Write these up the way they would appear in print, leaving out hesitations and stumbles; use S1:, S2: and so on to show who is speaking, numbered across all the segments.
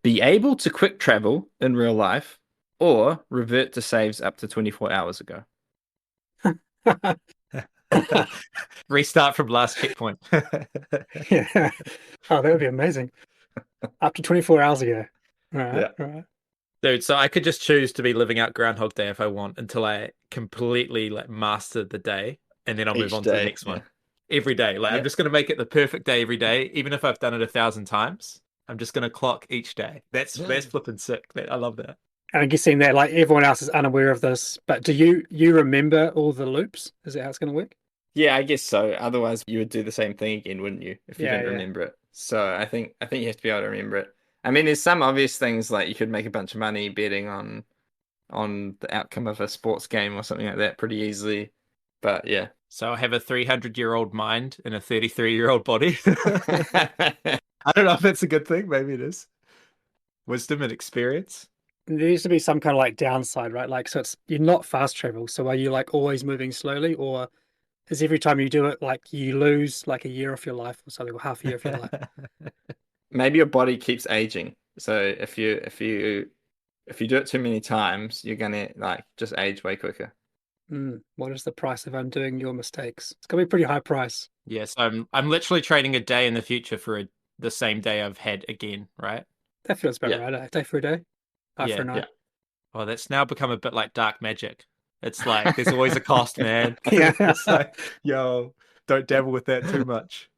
S1: Be able to quick travel in real life or revert to saves up to 24 hours ago.
S2: Restart from last checkpoint.
S3: Yeah. Oh, that would be amazing. Up to 24 hours ago. Right,
S1: Yeah.
S3: right.
S2: Dude, so I could just choose to be living out Groundhog Day if I want until I completely like master the day and then I'll move
S1: Each
S2: on to the
S1: day.
S2: next
S1: Yeah.
S2: one. Every day. Like I'm
S1: Yeah.
S2: just gonna make it the perfect day every day, even if I've done it 1,000 times. I'm just gonna clock each day. That's flipping sick. I love that.
S3: And I'm guessing that like everyone else is unaware of this, but do you remember all the loops? Is that how it's going to work?
S1: Yeah, I guess so. Otherwise, you would do the same thing again, wouldn't you, if you
S3: Yeah,
S1: didn't
S3: yeah.
S1: remember it? So I think you have to be able to remember it. I mean, there's some obvious things like you could make a bunch of money betting on the outcome of a sports game or something like that pretty easily. But yeah.
S2: So I have a 300-year-old mind in a 33-year-old body. I don't know if that's a good thing. Maybe it is. Wisdom and experience.
S3: There needs to be some kind of like downside, right? Like, so it's you're not fast travel. So are you like always moving slowly, or is every time you do it like you lose like a year off your life or something, or half a year of your life?
S1: Maybe your body keeps aging. So if you do it too many times, you're gonna like just age way quicker.
S3: What is the price of undoing your mistakes? It's gonna be a pretty high price.
S2: Yes, I'm literally trading a day in the future for the same day I've had again, right?
S3: That feels about
S1: Yeah,
S3: right. A day for a day, eye for
S2: Yeah.
S3: an eye.
S1: yeah.
S2: Oh, that's now become a bit like dark magic. It's like there's always a cost, man.
S3: Yeah.
S2: It's like, yo, don't dabble with that too much.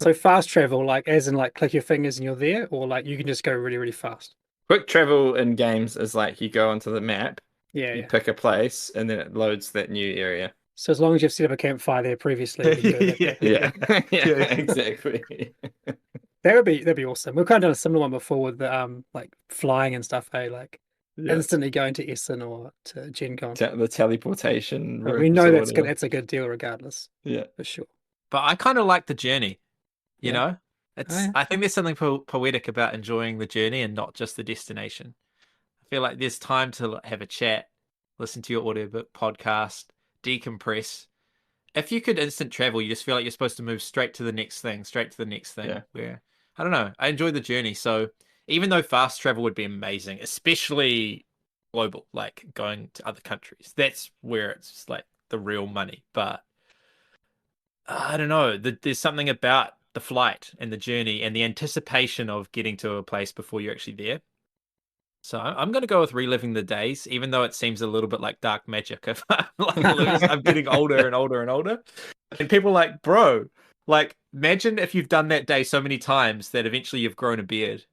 S3: So fast travel, like as in like click your fingers and you're there, or like you can just go really, really fast.
S1: Quick travel in games is like you go onto the map,
S3: Yeah,
S1: you
S3: yeah.
S1: pick a place, and then it loads that new area.
S3: So as long as you've set up a campfire there previously, you can go that
S2: Yeah,
S3: quick.
S1: Yeah, yeah,
S2: yeah.
S1: exactly.
S3: That'd be awesome. We've kind of done a similar one before with the like flying and stuff, hey, like
S1: Yeah,
S3: instantly going to Essen or to Gen Con.
S1: the teleportation
S3: But we
S1: rooms
S3: know
S1: or whatever.
S3: that's a good deal regardless,
S1: Yeah,
S3: for sure.
S2: But I kind of like the journey, you
S3: Yeah.
S2: know?
S3: Oh,
S2: It's
S3: yeah.
S2: I think there's something poetic about enjoying the journey and not just the destination. I feel like there's time to have a chat, listen to your audiobook podcast, decompress. If you could instant travel, you just feel like you're supposed to move straight to the next thing, straight to the next thing.
S1: yeah.
S2: Where I don't know, I enjoy the journey. So even though fast travel would be amazing, especially global, like going to other countries, that's where it's like the real money. But I don't know, there's something about the flight and the journey and the anticipation of getting to a place before you're actually there. So I'm going to go with reliving the days, even though it seems a little bit like dark magic. If I'm like I'm getting older and older and older, and people are like, bro, like imagine if you've done that day so many times that eventually you've grown a beard,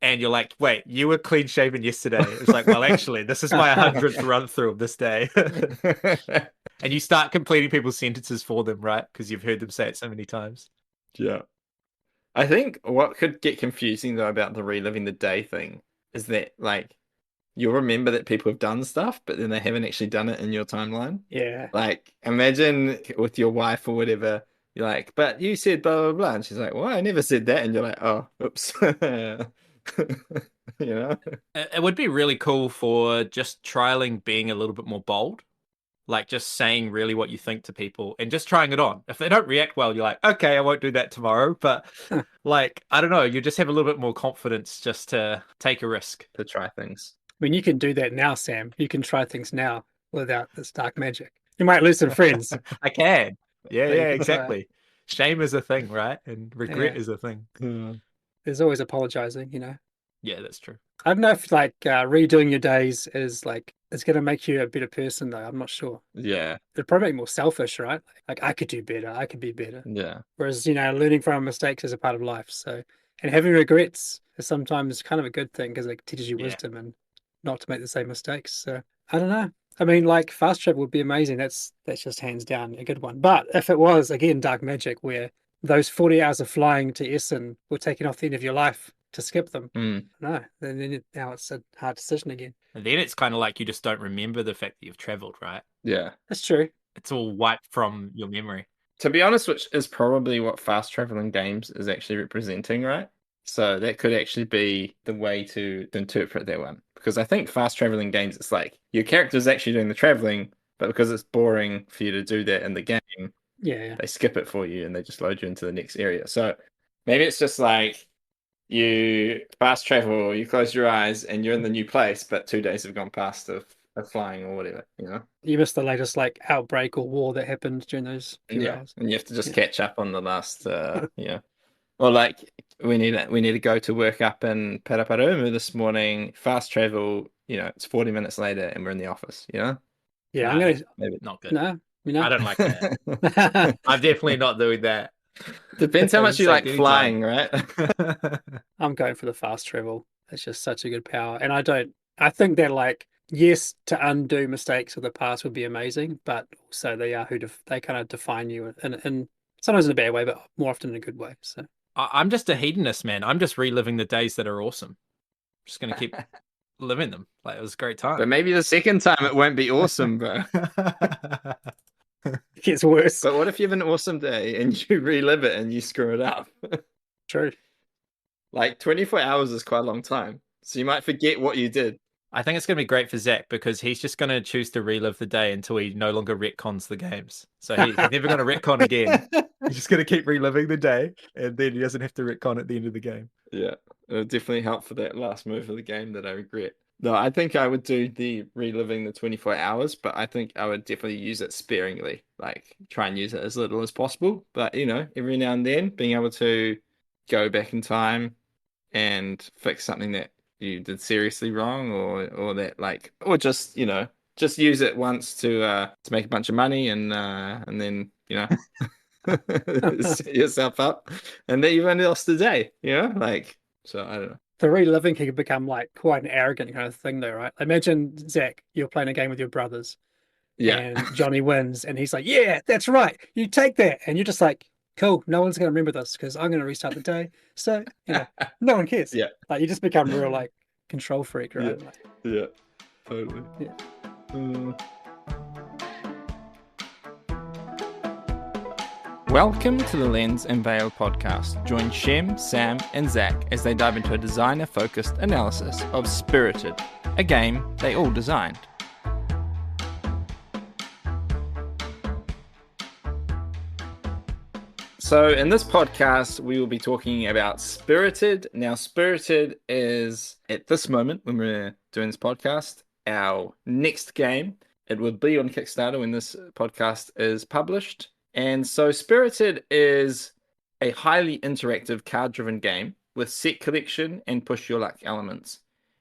S2: and you're like, wait, you were clean shaven yesterday. It's like, well, actually, this is my 100th run through of this day, and you start completing people's sentences for them, right? Because you've heard them say it so many times.
S1: Yeah. I think what could get confusing though about the reliving the day thing is that like you'll remember that people have done stuff, but then they haven't actually done it in your timeline.
S3: Yeah.
S1: Like imagine with your wife or whatever, you're like, but you said blah blah blah, and she's like, well, I never said that, and you're like, oh, oops. You know?
S2: It would be really cool for just trialing being a little bit more bold, like just saying really what you think to people and just trying it on. If they don't react well, you're like, okay, I won't do that tomorrow. But like, I don't know, you just have a little bit more confidence just to take a risk.
S1: To try things.
S3: I mean, you can do that now, Sam. You can try things now without this dark magic. You might lose some friends,
S2: I can. Yeah,
S3: but you
S2: yeah,
S3: can try it.
S2: exactly. Shame is a thing, right? And regret
S3: Yeah.
S2: is a thing.
S1: Hmm.
S3: There's always apologizing.
S2: Yeah, that's true.
S3: I don't know if like redoing your days is like it's gonna make you a better person though. I'm not sure.
S1: Yeah,
S3: It'd probably make you more selfish, right? Like I could do better. I could be better.
S1: yeah,
S3: Whereas, learning from mistakes is a part of life. So, and having regrets is sometimes kind of a good thing because it teaches you
S2: Yeah.
S3: wisdom and not to make the same mistakes. So, I don't know. I mean, like fast travel would be amazing. That's just hands down a good one. But if it was again dark magic, where those 40 hours of flying to Essen were taken off the end of your life to skip them,
S1: mm,
S3: no, now it's a hard decision again.
S2: And then it's kind of like you just don't remember the fact that you've traveled, right?
S1: yeah.
S3: That's true.
S2: It's all wiped from your memory.
S1: To be honest, which is probably what fast traveling games is actually representing, right? So that could actually be the way to interpret that one. Because I think fast traveling games, it's like your character's actually doing the traveling, but because it's boring for you to do that in the game,
S3: Yeah, yeah.
S1: they skip it for you and they just load you into the next area. So maybe it's just like you fast travel, you close your eyes, and you're in the new place, but 2 days have gone past of flying or whatever, you know?
S3: You missed the latest like outbreak or war that happened during those few
S1: Yeah,
S3: hours.
S1: and you have to just
S3: Yeah.
S1: catch up on the last, yeah. Or like we need to go to work up in Paraparaumu this morning, fast travel, it's 40 minutes later and we're in the office, you know?
S3: Yeah, I'm
S2: Nah,
S3: gonna
S1: Maybe.
S2: not good.
S3: no, you
S2: I
S3: know.
S2: don't like that. I'm definitely not doing that.
S1: Depends how much you
S2: Sake,
S1: like
S2: anytime.
S1: flying, right?
S3: I'm going for the fast travel. It's just such a good power. And I think that like, yes, to undo mistakes of the past would be amazing, but also they kind of define you in sometimes in a bad way, but more often in a good way. So
S2: I'm just a hedonist, man. I'm just reliving the days that are awesome. Just gonna keep living them. Like it was a great
S1: But
S2: time.
S1: maybe the second time it won't be awesome, bro.
S3: it gets worse.
S1: But what if you have an awesome day and you relive it and you screw it up?
S3: True.
S1: Like 24 hours is quite a long time. So you might forget what you did.
S2: I think it's going to be great for Zach because he's just going to choose to relive the day until he no longer retcons the games. So he's never going to retcon again. He's just going to keep reliving the day, and then he doesn't have to retcon at the end of the game.
S1: Yeah, it'll definitely help for that last move of the game that I regret. No, I think I would do the reliving the 24 hours, but I think I would definitely use it sparingly. Like, try and use it as little as possible. But, every now and then, being able to go back in time and fix something that you did seriously wrong or that or just use it once to make a bunch of money and then set yourself up and then you've only lost a day, so I don't know.
S3: The reliving can become like quite an arrogant kind of thing though, right? Imagine Zach, you're playing a game with your brothers
S1: Yeah.
S3: and Johnny wins and he's like, yeah, that's right. You take that. And you're just like, cool, no one's going to remember this because I'm going to restart the day. So, no one cares.
S1: Yeah.
S3: Like you just become real like control freak, right?
S1: Yeah.
S3: Like,
S1: Yeah, totally.
S3: yeah.
S1: Welcome to the Lens and Veil podcast. Join Shem, Sam, and Zach as they dive into a designer-focused analysis of Spirited, a game they all designed. So in this podcast, we will be talking about Spirited. Now, Spirited is, at this moment, when we're doing this podcast, our next game. It will be on Kickstarter when this podcast is published. And so Spirited is a highly interactive card-driven game with set collection and push your luck elements.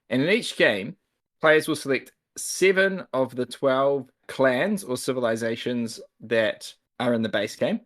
S1: And in each game, players will select 7 of the 12 clans or civilizations that are in the base game,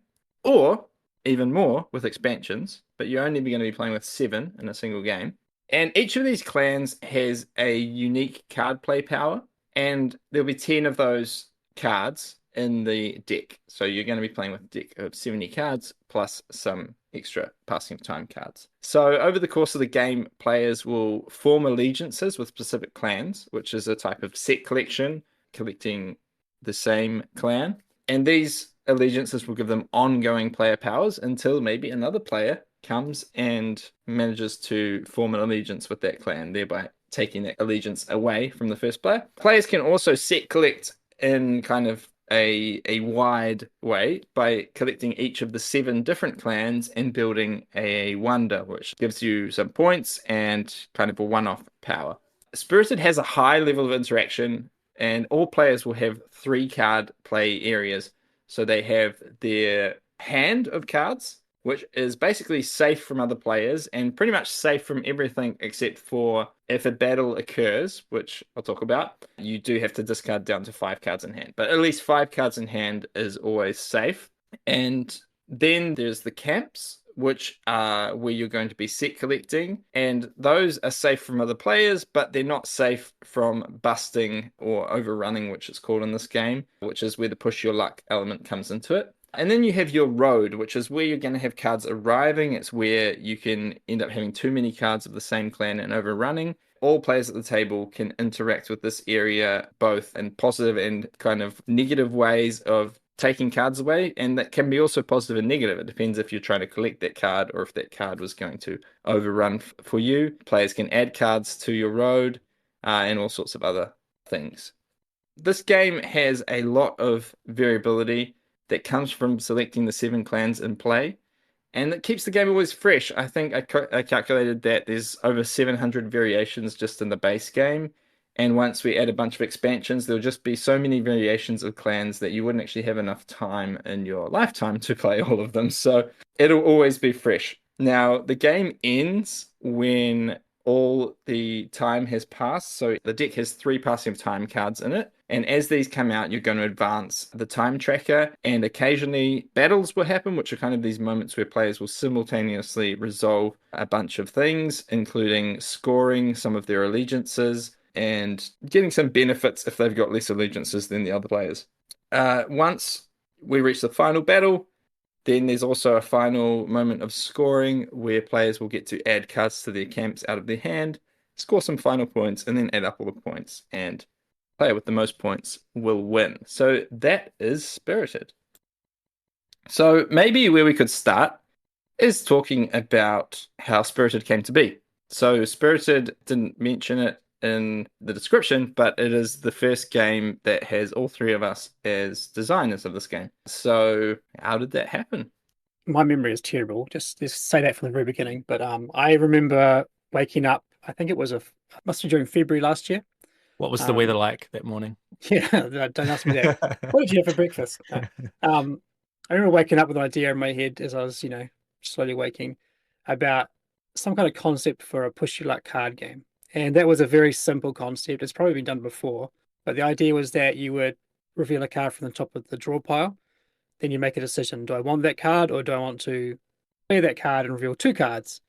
S1: or even more with expansions, but you're only going to be playing with 7 in a single game. And each of these clans has a unique card play power, and there'll be 10 of those cards in the deck. So you're going to be playing with a deck of 70 cards plus some extra passing of time cards. So over the course of the game, players will form allegiances with specific clans, which is a type of set collection, collecting the same clan. And these allegiances will give them ongoing player powers until maybe another player comes and manages to form an allegiance with that clan, thereby taking that allegiance away from the first player. Players can also set collect in kind of a wide way by collecting each of the 7 different clans and building a wonder, which gives you some points and kind of a one-off power. Spirited has a high level of interaction, and all players will have 3 card play areas. So they have their hand of cards, which is basically safe from other players and pretty much safe from everything except for if a battle occurs, which I'll talk about, you do have to discard down to 5 cards in hand. But at least 5 cards in hand is always safe. And then there's the camps, which are where you're going to be set collecting. And those are safe from other players, but they're not safe from busting or overrunning, which is called in this game, which is where the push your luck element comes into it. And then you have your road, which is where you're going to have cards arriving. It's where you can end up having too many cards of the same clan and overrunning. All players at the table can interact with this area both in positive and kind of negative ways of taking cards away, and that can be also positive and negative. It depends if you're trying to collect that card or if that card was going to overrun for you. Players can add cards to your road and all sorts of other things. This game has a lot of variability that comes from selecting the 7 clans in play, And it keeps the game always fresh. I think I calculated that there's over 700 variations just in the base game. And once we add a bunch of expansions, there'll just be so many variations of clans that you wouldn't actually have enough time in your lifetime to play all of them. So it'll always be fresh. Now, the game ends when all the time has passed. So the deck has 3 passing of time cards in it. And as these come out, you're going to advance the time tracker, and occasionally battles will happen, which are kind of these moments where players will simultaneously resolve a bunch of things, including scoring some of their allegiances and getting some benefits if they've got less allegiances than the other players. Once we reach the final battle, then there's also a final moment of scoring where players will get to add cards to their camps out of their hand, score some final points, and then add up all the points. And player with the most points will win. So that is Spirited. So maybe where we could start is talking about how Spirited came to be. So Spirited didn't mention it in the description, but it is the first game that has all 3 of us as designers of this game. So how did that happen?
S3: My memory is terrible. Just say that from the very beginning. But I remember waking up. I think it was must have been during February last year.
S2: What was the weather like that morning?
S3: Yeah, don't ask me that. What did you have for breakfast? No. I remember waking up with an idea in my head as I was, slowly waking about some kind of concept for a push your luck card game. And that was a very simple concept. It's probably been done before, but the idea was that you would reveal a card from the top of the draw pile. Then you make a decision. Do I want that card, or do I want to clear that card and reveal 2 cards?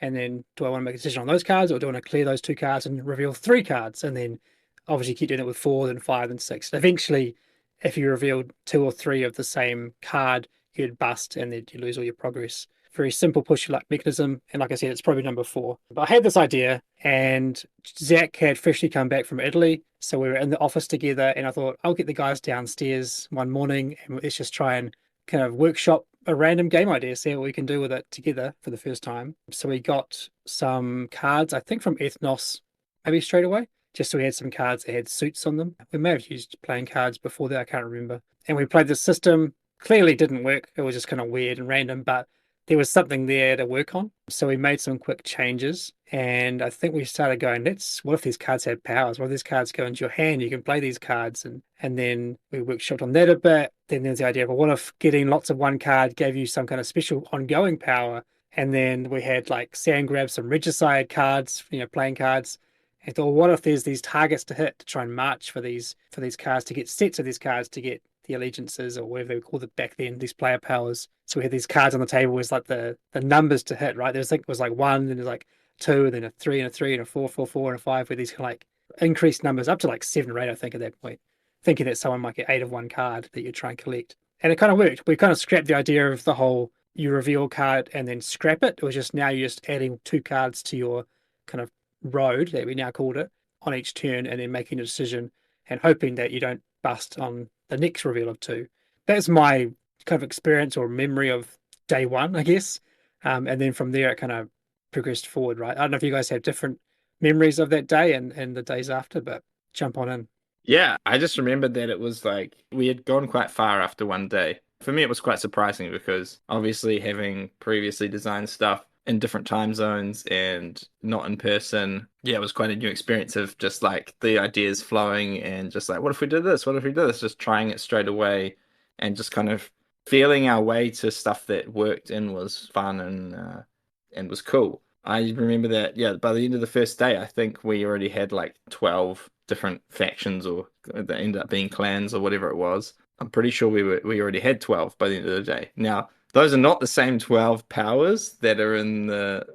S3: And then do I want to make a decision on those cards, or do I want to clear those 2 cards and reveal 3 cards? And then obviously keep doing it with 4, then 5, then 6. Eventually, if you revealed 2 or 3 of the same card, you'd bust and then you lose all your progress. Very simple push your luck mechanism. And like I said, it's probably number 4. But I had this idea, and Zach had freshly come back from Italy. So we were in the office together, and I thought, I'll get the guys downstairs one morning and let's just try and kind of workshop a random game idea, see what we can do with it together for the first time. So we got some cards, I think from Ethnos, maybe straight away, just so we had some cards that had suits on them. We may have used playing cards before that, I can't remember. And we played the system. Clearly didn't work. It was just kind of weird and random, but there was something there to work on. So we made some quick changes, and I think we started going, what if these cards have powers? What if these cards go into your hand? You can play these cards. And then we workshopped on that a bit. Then there's the idea of, well, what if getting lots of one card gave you some kind of special ongoing power? And then we had like sand grab, some regicide cards, playing cards. And thought, well, what if there's these targets to hit to try and march for these cards, to get sets of these cards, to get the allegiances, or whatever they called it back then, these player powers. So we had these cards on the table with like the numbers to hit, right? There's, I think it was like 1, then there's like 2, and then a 3 and a 3 and a 4, 4, 4 and a 5, with these kind of like increased numbers up to like 7 or 8, I think, at that point, thinking that someone might get 8 of one card that you try and collect. And it kind of worked. We kind of scrapped the idea of the whole you reveal a card and then scrap it. It was just now you're just adding 2 cards to your kind of road, that we now called it, on each turn, and then making a decision and hoping that you don't bust on the next reveal of 2. That's my kind of experience or memory of day 1, I guess. And then from there, it kind of progressed forward, right? I don't know if you guys have different memories of that day and the days after, but jump on in.
S1: Yeah, I just remembered that it was like we had gone quite far after one day. For me, it was quite surprising because obviously having previously designed stuff in different time zones and not in person, yeah, it was quite a new experience of just like the ideas flowing and just like, what if we did this? What if we did this? Just trying it straight away and just kind of feeling our way to stuff that worked and was fun and was cool. I remember that, yeah, by the end of the first day, I think we already had like 12 different factions, or that ended up being clans or whatever it was. I'm pretty sure we already had 12 by the end of the day. Now, those are not the same 12 powers that are in the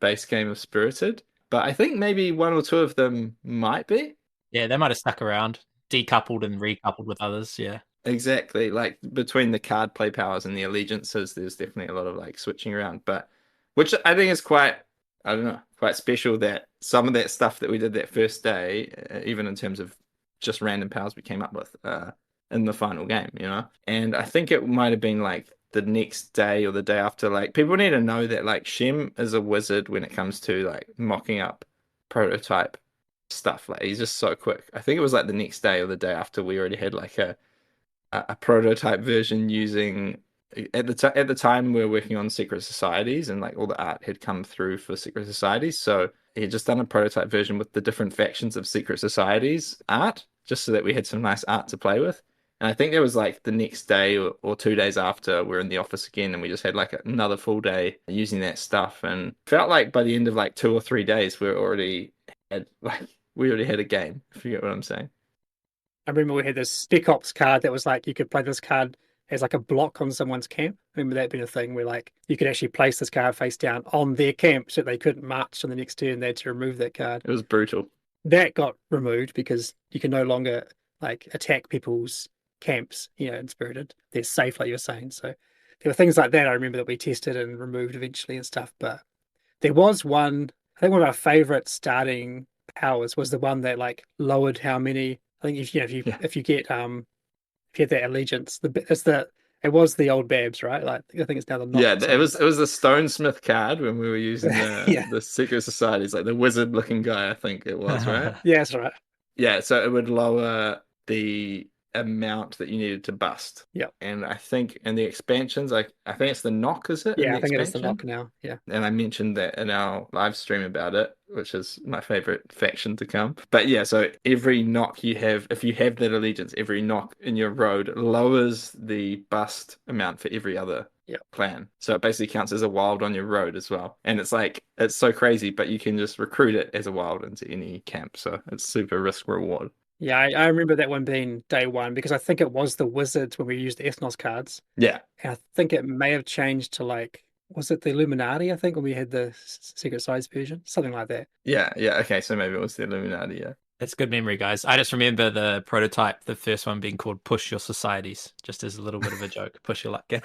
S1: base game of Spirited, but I think maybe 1 or 2 of them might be.
S2: Yeah, they might have stuck around, decoupled and recoupled with others, yeah.
S1: Exactly. Like between the card play powers and the allegiances, there's definitely a lot of like switching around, but which I think is quite, I don't know, quite special that some of that stuff that we did that first day, even in terms of just random powers we came up with in the final game, And I think it might have been like the next day or the day after, like people need to know that like Shem is a wizard when it comes to like mocking up prototype stuff. Like he's just so quick. I think it was like the next day or the day after we already had like a prototype version using at the time we were working on secret societies, and like all the art had come through for secret societies. So he had just done a prototype version with the different factions of secret societies art, just so that we had some nice art to play with. And I think there was like the next day or 2 days after, we're in the office again, and we just had like another full day using that stuff, and felt like by the end of like 2 or 3 days, we already had a game. If you get what I'm saying.
S3: I remember we had this Spec Ops card that was like you could play this card as like a block on someone's camp. Remember that being a thing where like you could actually place this card face down on their camp so they couldn't march on the next turn. They had to remove that card.
S1: It was brutal.
S3: That got removed because you can no longer like attack people's camps, in Spirited. They're safe, like you're saying. So there were things like that I remember that we tested and removed eventually and stuff. But there was one, I think one of our favorite starting powers was the one that like lowered how many. I think if you get if you had that allegiance, it was the old Babs, right? Like I think it's now the
S1: Yeah, it was the Stonesmith card when we were using
S3: Yeah.
S1: the secret societies, like the wizard looking guy, I think it was, right?
S3: Yeah, that's right.
S1: Yeah, so it would lower the amount that you needed to bust.
S3: Yeah.
S1: And I think in the expansions, like I think it's the knock, is it?
S3: Yeah, I think it is the knock now. Yeah.
S1: And I mentioned that in our live stream about it, which is my favorite faction to come. But yeah, so every knock you have, if you have that allegiance, every knock in your road lowers the bust amount for every other clan. So it basically counts as a wild on your road as well. And it's like, it's so crazy, but you can just recruit it as a wild into any camp. So it's super risk reward.
S3: Yeah, I remember that one being day one because I think it was the wizards when we used the Ethnos cards.
S1: Yeah.
S3: And I think it may have changed to like, was it the Illuminati, I think, when we had the Secret Size version? Something like that.
S1: Yeah. Okay, so maybe it was the Illuminati, yeah.
S2: That's good memory, guys. I just remember the prototype, the first one being called Push Your Societies, just as a little bit of a joke. Push Your Luck game.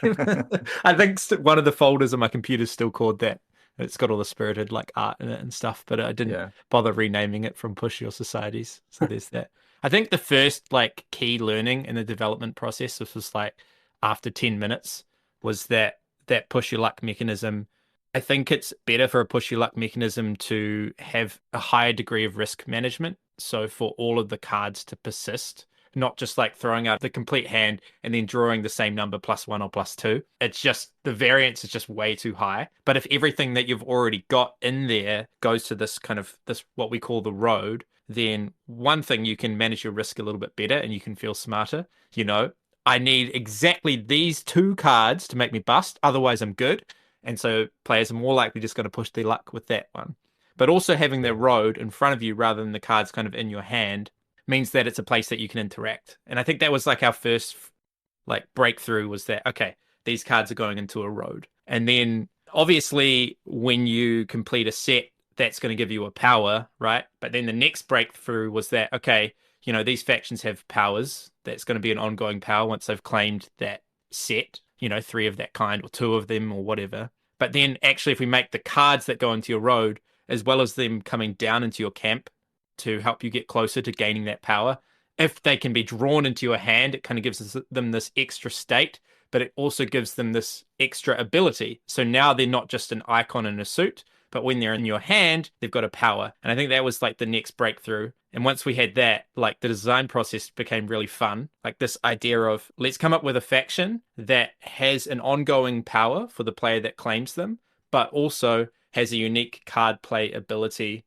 S2: I think one of the folders on my computer is still called that. It's got all the Spirited like art in it and stuff, but I didn't bother renaming it from Push Your Societies. So there's that. I think the first like key learning in the development process, this was like after 10 minutes, was that push your luck mechanism. I think it's better for a push your luck mechanism to have a higher degree of risk management. So for all of the cards to persist, not just like throwing out the complete hand and then drawing the same number +1 or +2. It's just the variance is just way too high. But if everything that you've already got in there goes to this what we call the road, then one thing, you can manage your risk a little bit better and you can feel smarter. I need exactly these 2 cards to make me bust, otherwise I'm good. And so players are more likely just going to push their luck with that one. But also having the road in front of you rather than the cards kind of in your hand means that it's a place that you can interact. And I think that was like our first like breakthrough, was that, okay, these cards are going into a road. And then obviously when you complete a set, that's going to give you a power, right? But then the next breakthrough was that, okay, these factions have powers. That's going to be an ongoing power once they've claimed that set, 3 of that kind or 2 of them or whatever. But then actually if we make the cards that go into your road, as well as them coming down into your camp to help you get closer to gaining that power, if they can be drawn into your hand, it kind of gives them this extra state, but it also gives them this extra ability. So now they're not just an icon in a suit, but when they're in your hand, they've got a power. And I think that was like the next breakthrough. And once we had that, like the design process became really fun. Like this idea of let's come up with a faction that has an ongoing power for the player that claims them, but also has a unique card play ability.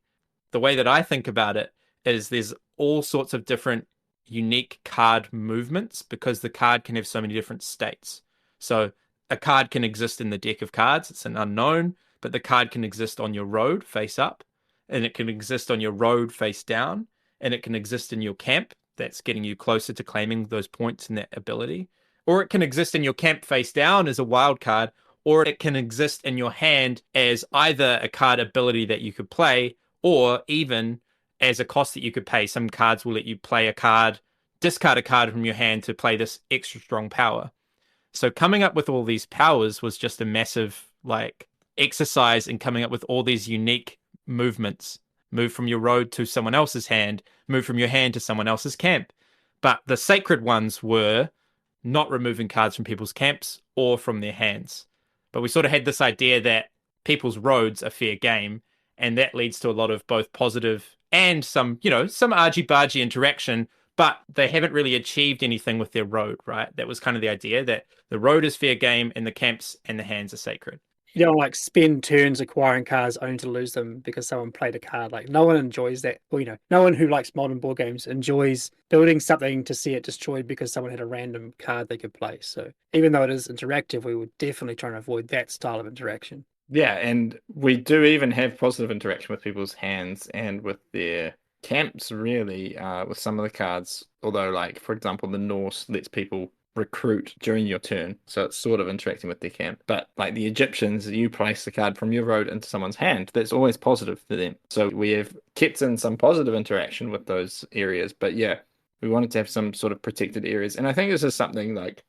S2: The way that I think about it is there's all sorts of different unique card movements because the card can have so many different states. So a card can exist in the deck of cards. It's an unknown, but the card can exist on your road face up, and it can exist on your road face down, and it can exist in your camp. That's getting you closer to claiming those points and that ability. Or it can exist in your camp face down as a wild card, or it can exist in your hand as either a card ability that you could play, or even as a cost that you could pay. Some cards will let you play a card, discard a card from your hand to play this extra strong power. So coming up with all these powers was just a massive exercise in coming up with all these unique movements. Move from your road to someone else's hand, move from your hand to someone else's camp. But the sacred ones were not removing cards from people's camps or from their hands. But we sort of had this idea that people's roads are fair game, and that leads to a lot of both positive and some argy-bargy interaction, but they haven't really achieved anything with their road, right? That was kind of the idea, that the road is fair game and the camps and the hands are sacred.
S3: You don't like spend turns acquiring cards only to lose them because someone played a card. Like no one enjoys that. Well, no one who likes modern board games enjoys building something to see it destroyed because someone had a random card they could play. So even though it is interactive, we would definitely try and avoid that style of interaction.
S1: Yeah, and we do even have positive interaction with people's hands and with their camps, really, with some of the cards. Although, like, for example, the Norse lets people recruit during your turn, so it's sort of interacting with their camp. But like the Egyptians, you place the card from your road into someone's hand. That's always positive for them. So we have kept in some positive interaction with those areas. But yeah, we wanted to have some sort of protected areas. And I think this is something like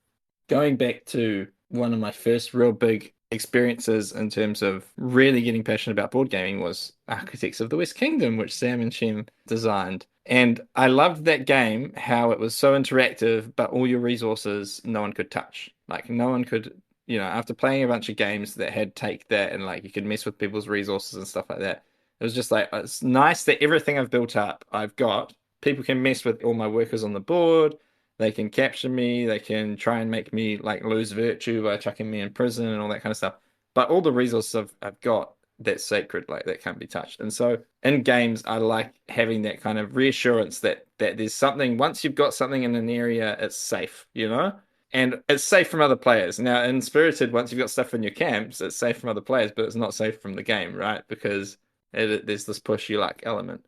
S1: going back to one of my first real big experiences in terms of really getting passionate about board gaming was Architects of the West Kingdom, which Sam and Shem designed. And I loved that game, how it was so interactive, but all your resources no one could touch. Like no one could, after playing a bunch of games that had take that and like you could mess with people's resources and stuff like that, it was just like, it's nice that everything I've built up, I've got. People can mess with all my workers on the board. They can capture me. They can try and make me like lose virtue by chucking me in prison and all that kind of stuff. But all the resources I've got, that's sacred, like that can't be touched. And so in games, I like having that kind of reassurance that there's something, once you've got something in an area, it's safe, And it's safe from other players. Now, in Spirited, once you've got stuff in your camps, it's safe from other players, but it's not safe from the game, right? Because there's this push you luck element.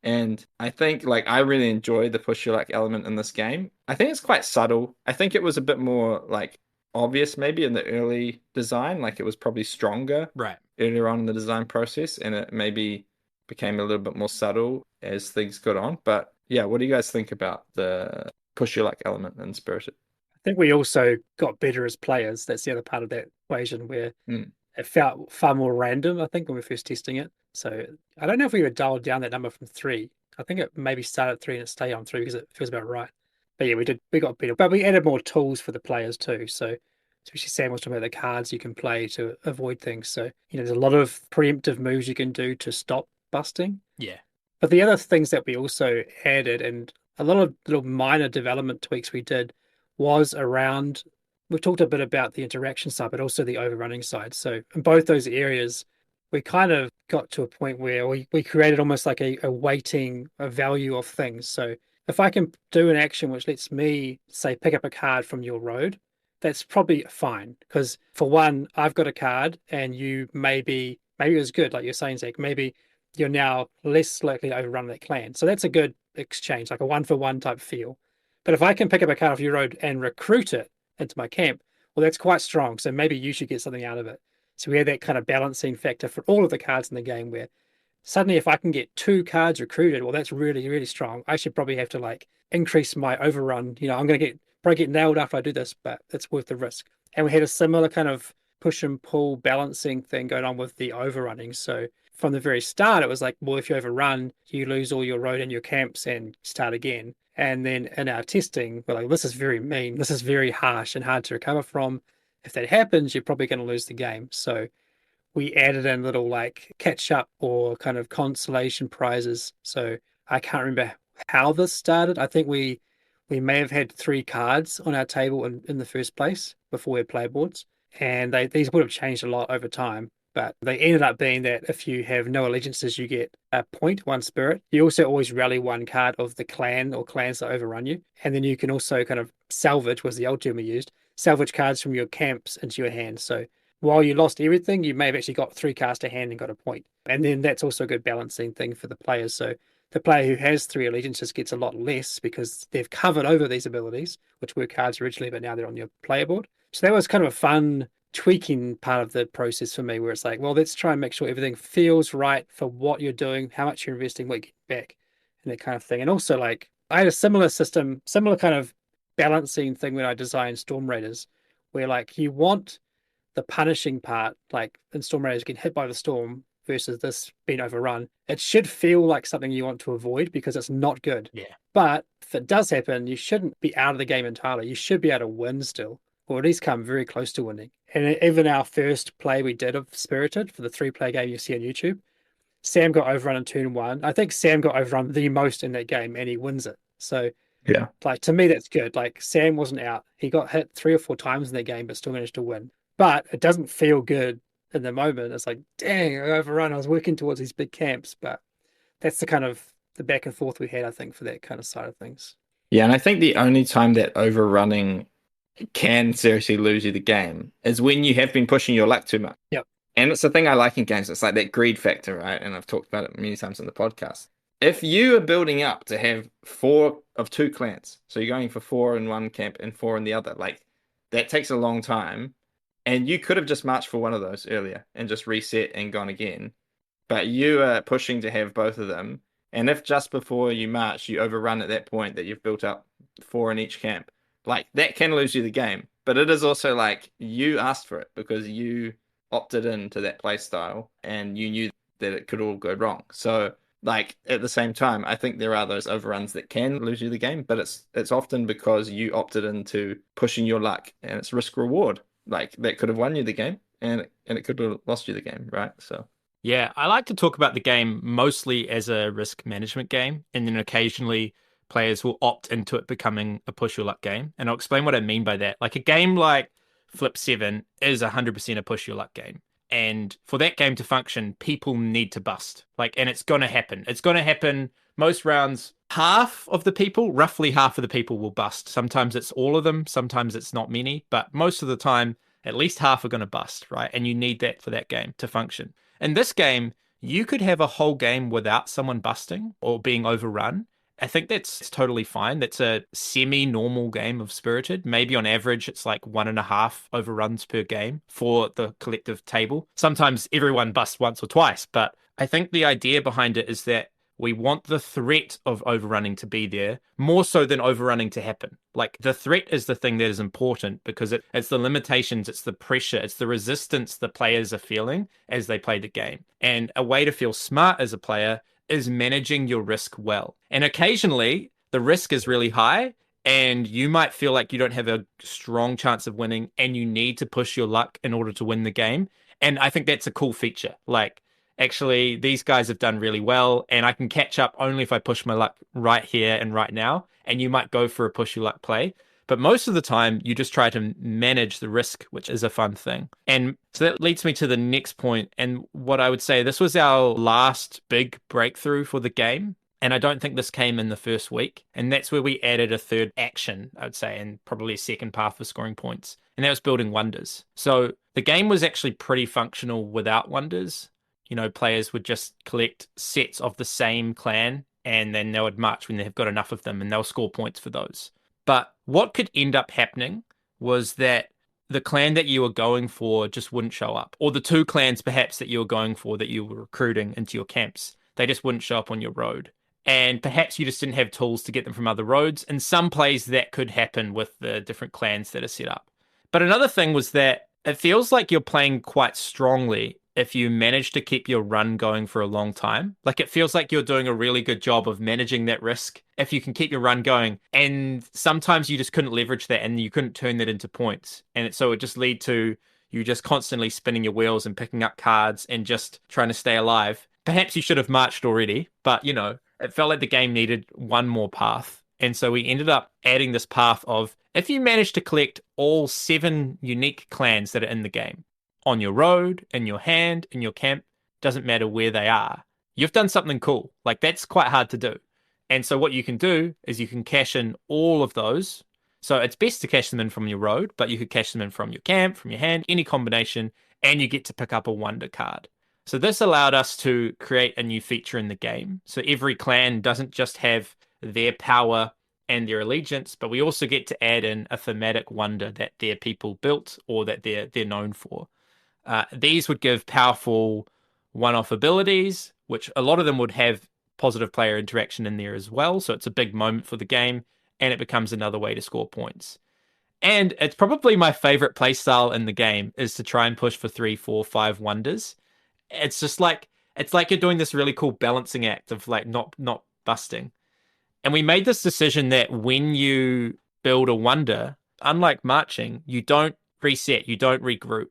S1: And I think like I really enjoyed the push your luck element in this game. I think it's quite subtle. I think it was a bit more like obvious maybe in the early design, like it was probably stronger
S2: Right.
S1: earlier on in the design process, and it maybe became a little bit more subtle as things got on. But yeah, what do you guys think about the push your luck element in Spirited?
S3: I think we also got better as players. That's the other part of that equation where it felt far more random, I think, when we were first testing it. So I don't know if we ever dialed down that number from 3. I think it maybe started at 3 and it stayed on 3 because it feels about right. But yeah, we got better. But we added more tools for the players too. So especially Sam was talking about the cards you can play to avoid things. So, there's a lot of preemptive moves you can do to stop busting.
S2: Yeah.
S3: But the other things that we also added and a lot of little minor development tweaks we did was around, we've talked a bit about the interaction side, but also the overrunning side. So in both those areas, we kind of got to a point where we created almost like a weighting, a value of things. So if I can do an action which lets me, say, pick up a card from your road, that's probably fine. Because for one, I've got a card and you maybe it was good, like you're saying, Zach, maybe you're now less likely to overrun that clan. So that's a good exchange, like a 1-for-1 type feel. But if I can pick up a card off your road and recruit it into my camp, well, that's quite strong. So maybe you should get something out of it. So we had that kind of balancing factor for all of the cards in the game where suddenly if I can get 2 cards recruited, well, that's really, really strong. I should probably have to like increase my overrun. I'm going to probably get nailed after I do this, but it's worth the risk. And we had a similar kind of push and pull balancing thing going on with the overrunning. So from the very start, it was like, well, if you overrun, you lose all your road and your camps and start again. And then in our testing, we're like, this is very mean. This is very harsh and hard to recover from. If that happens, you're probably going to lose the game. So we added in little like catch up or kind of consolation prizes. So I can't remember how this started. I think we may have had 3 cards on our table in the first place before we had player boards. And these would have changed a lot over time. But they ended up being that if you have no allegiances, you get a point, 1 spirit. You also always rally 1 card of the clan or clans that overrun you. And then you can also kind of salvage, was the old term we used, salvage cards from your camps into your hand. So while you lost everything, you may have actually got 3 cards to hand and got a point. And then that's also a good balancing thing for the players. So the player who has 3 allegiances gets a lot less because they've covered over these abilities, which were cards originally, but now they're on your player board. So that was kind of a fun tweaking part of the process for me, where it's like, well, let's try and make sure everything feels right for what you're doing, how much you're investing, what you get back, and that kind of thing. And also, like, I had a similar system, similar kind of balancing thing when I designed Storm Raiders, where like you want the punishing part, like in Storm Raiders, getting hit by the storm versus this being overrun. It should feel like something you want to avoid because it's not good.
S2: Yeah.
S3: But if it does happen, you shouldn't be out of the game entirely. You should be able to win still, or at least come very close to winning. And even our first play we did of Spirited for the 3-player game you see on YouTube, Sam got overrun in turn 1. I think Sam got overrun the most in that game and he wins it. So
S1: Yeah.
S3: Like, to me, that's good. Like, Sam wasn't out. He got hit 3 or 4 times in that game, but still managed to win. But it doesn't feel good in the moment. It's like, dang, I overrun. I was working towards these big camps. But that's the kind of the back and forth we had, I think, for that kind of side of things.
S1: Yeah, and I think the only time that overrunning can seriously lose you the game is when you have been pushing your luck too much.
S3: Yep.
S1: And it's the thing I like in games. It's like that greed factor, right? And I've talked about it many times in the podcast. If you are building up to have four of two clans, so you're going for four in one camp and four in the other, like that takes a long time. And you could have just marched for one of those earlier and just reset and gone again. But you are pushing to have both of them. And if just before you march, you overrun at that point that you've built up four in each camp, like that can lose you the game. But it is also like you asked for it because you opted into that play style and you knew that it could all go wrong. So like at the same time, I think there are those overruns that can lose you the game, but it's often because you opted into pushing your luck and it's risk reward. Like that could have won you the game and it could have lost you the game, right? So
S2: Yeah, I like to talk about the game mostly as a risk management game, and then occasionally players will opt into it becoming a push your luck game. And I'll explain what I mean by that. Like a game like Flip 7 is 100% a push your luck game. And for that game to function, people need to bust. Like, and it's going to happen. It's going to happen most rounds. Half of the people, roughly half of the people will bust. Sometimes it's all of them, sometimes it's not many, but most of the time, at least half are going to bust, right? And you need that for that game to function. In this game, you could have a whole game without someone busting or being overrun. I think that's totally fine. That's a semi-normal game of Spirited. Maybe on average, it's like 1.5 overruns per game for the collective table. Sometimes everyone busts once or twice, but I think the idea behind it is that we want the threat of overrunning to be there more so than overrunning to happen. Like the threat is the thing that is important because it's the limitations, it's the pressure, it's the resistance the players are feeling as they play the game. And a way to feel smart as a player is managing your risk well. And occasionally the risk is really high and you might feel like you don't have a strong chance of winning and you need to push your luck in order to win the game. And I think that's a cool feature. Like, actually, these guys have done really well, and I can catch up only if I push my luck right here and right now. And you might go for a push your luck play. But most of the time, you just try to manage the risk, which is a fun thing. And so that leads me to the next point. And what I would say, this was our last big breakthrough for the game. And I don't think this came in the first week. And that's where we added a third action, I would say, and probably a second path for scoring points. And that was building wonders. So the game was actually pretty functional without wonders. You know, players would just collect sets of the same clan and then they would march when they've got enough of them and they'll score points for those. But what could end up happening was that the clan that you were going for just wouldn't show up. Or the two clans perhaps that you were going for that you were recruiting into your camps, they just wouldn't show up on your road. And perhaps you just didn't have tools to get them from other roads. And some plays that could happen with the different clans that are set up. But another thing was that it feels like you're playing quite strongly if you manage to keep your run going for a long time. Like it feels like you're doing a really good job of managing that risk if you can keep your run going. And sometimes you just couldn't leverage that and you couldn't turn that into points. And so it just lead to you just constantly spinning your wheels and picking up cards and just trying to stay alive. Perhaps you should have marched already, but you know, it felt like the game needed one more path. And so we ended up adding this path of if you manage to collect all 7 unique clans that are in the game, on your road, in your hand, in your camp, doesn't matter where they are. You've done something cool. Like that's quite hard to do. And so what you can do is you can cash in all of those. So it's best to cash them in from your road, but you could cash them in from your camp, from your hand, any combination, and you get to pick up a wonder card. So this allowed us to create a new feature in the game. So every clan doesn't just have their power and their allegiance, but we also get to add in a thematic wonder that their people built or that they're known for. These would give powerful one-off abilities, which a lot of them would have positive player interaction in there as well. So it's a big moment for the game, and it becomes another way to score points. And it's probably my favorite playstyle in the game is to try and push for 3, 4, 5 wonders. It's just like you're doing this really cool balancing act of like not busting. And we made this decision that when you build a wonder, unlike marching, you don't reset, you don't regroup.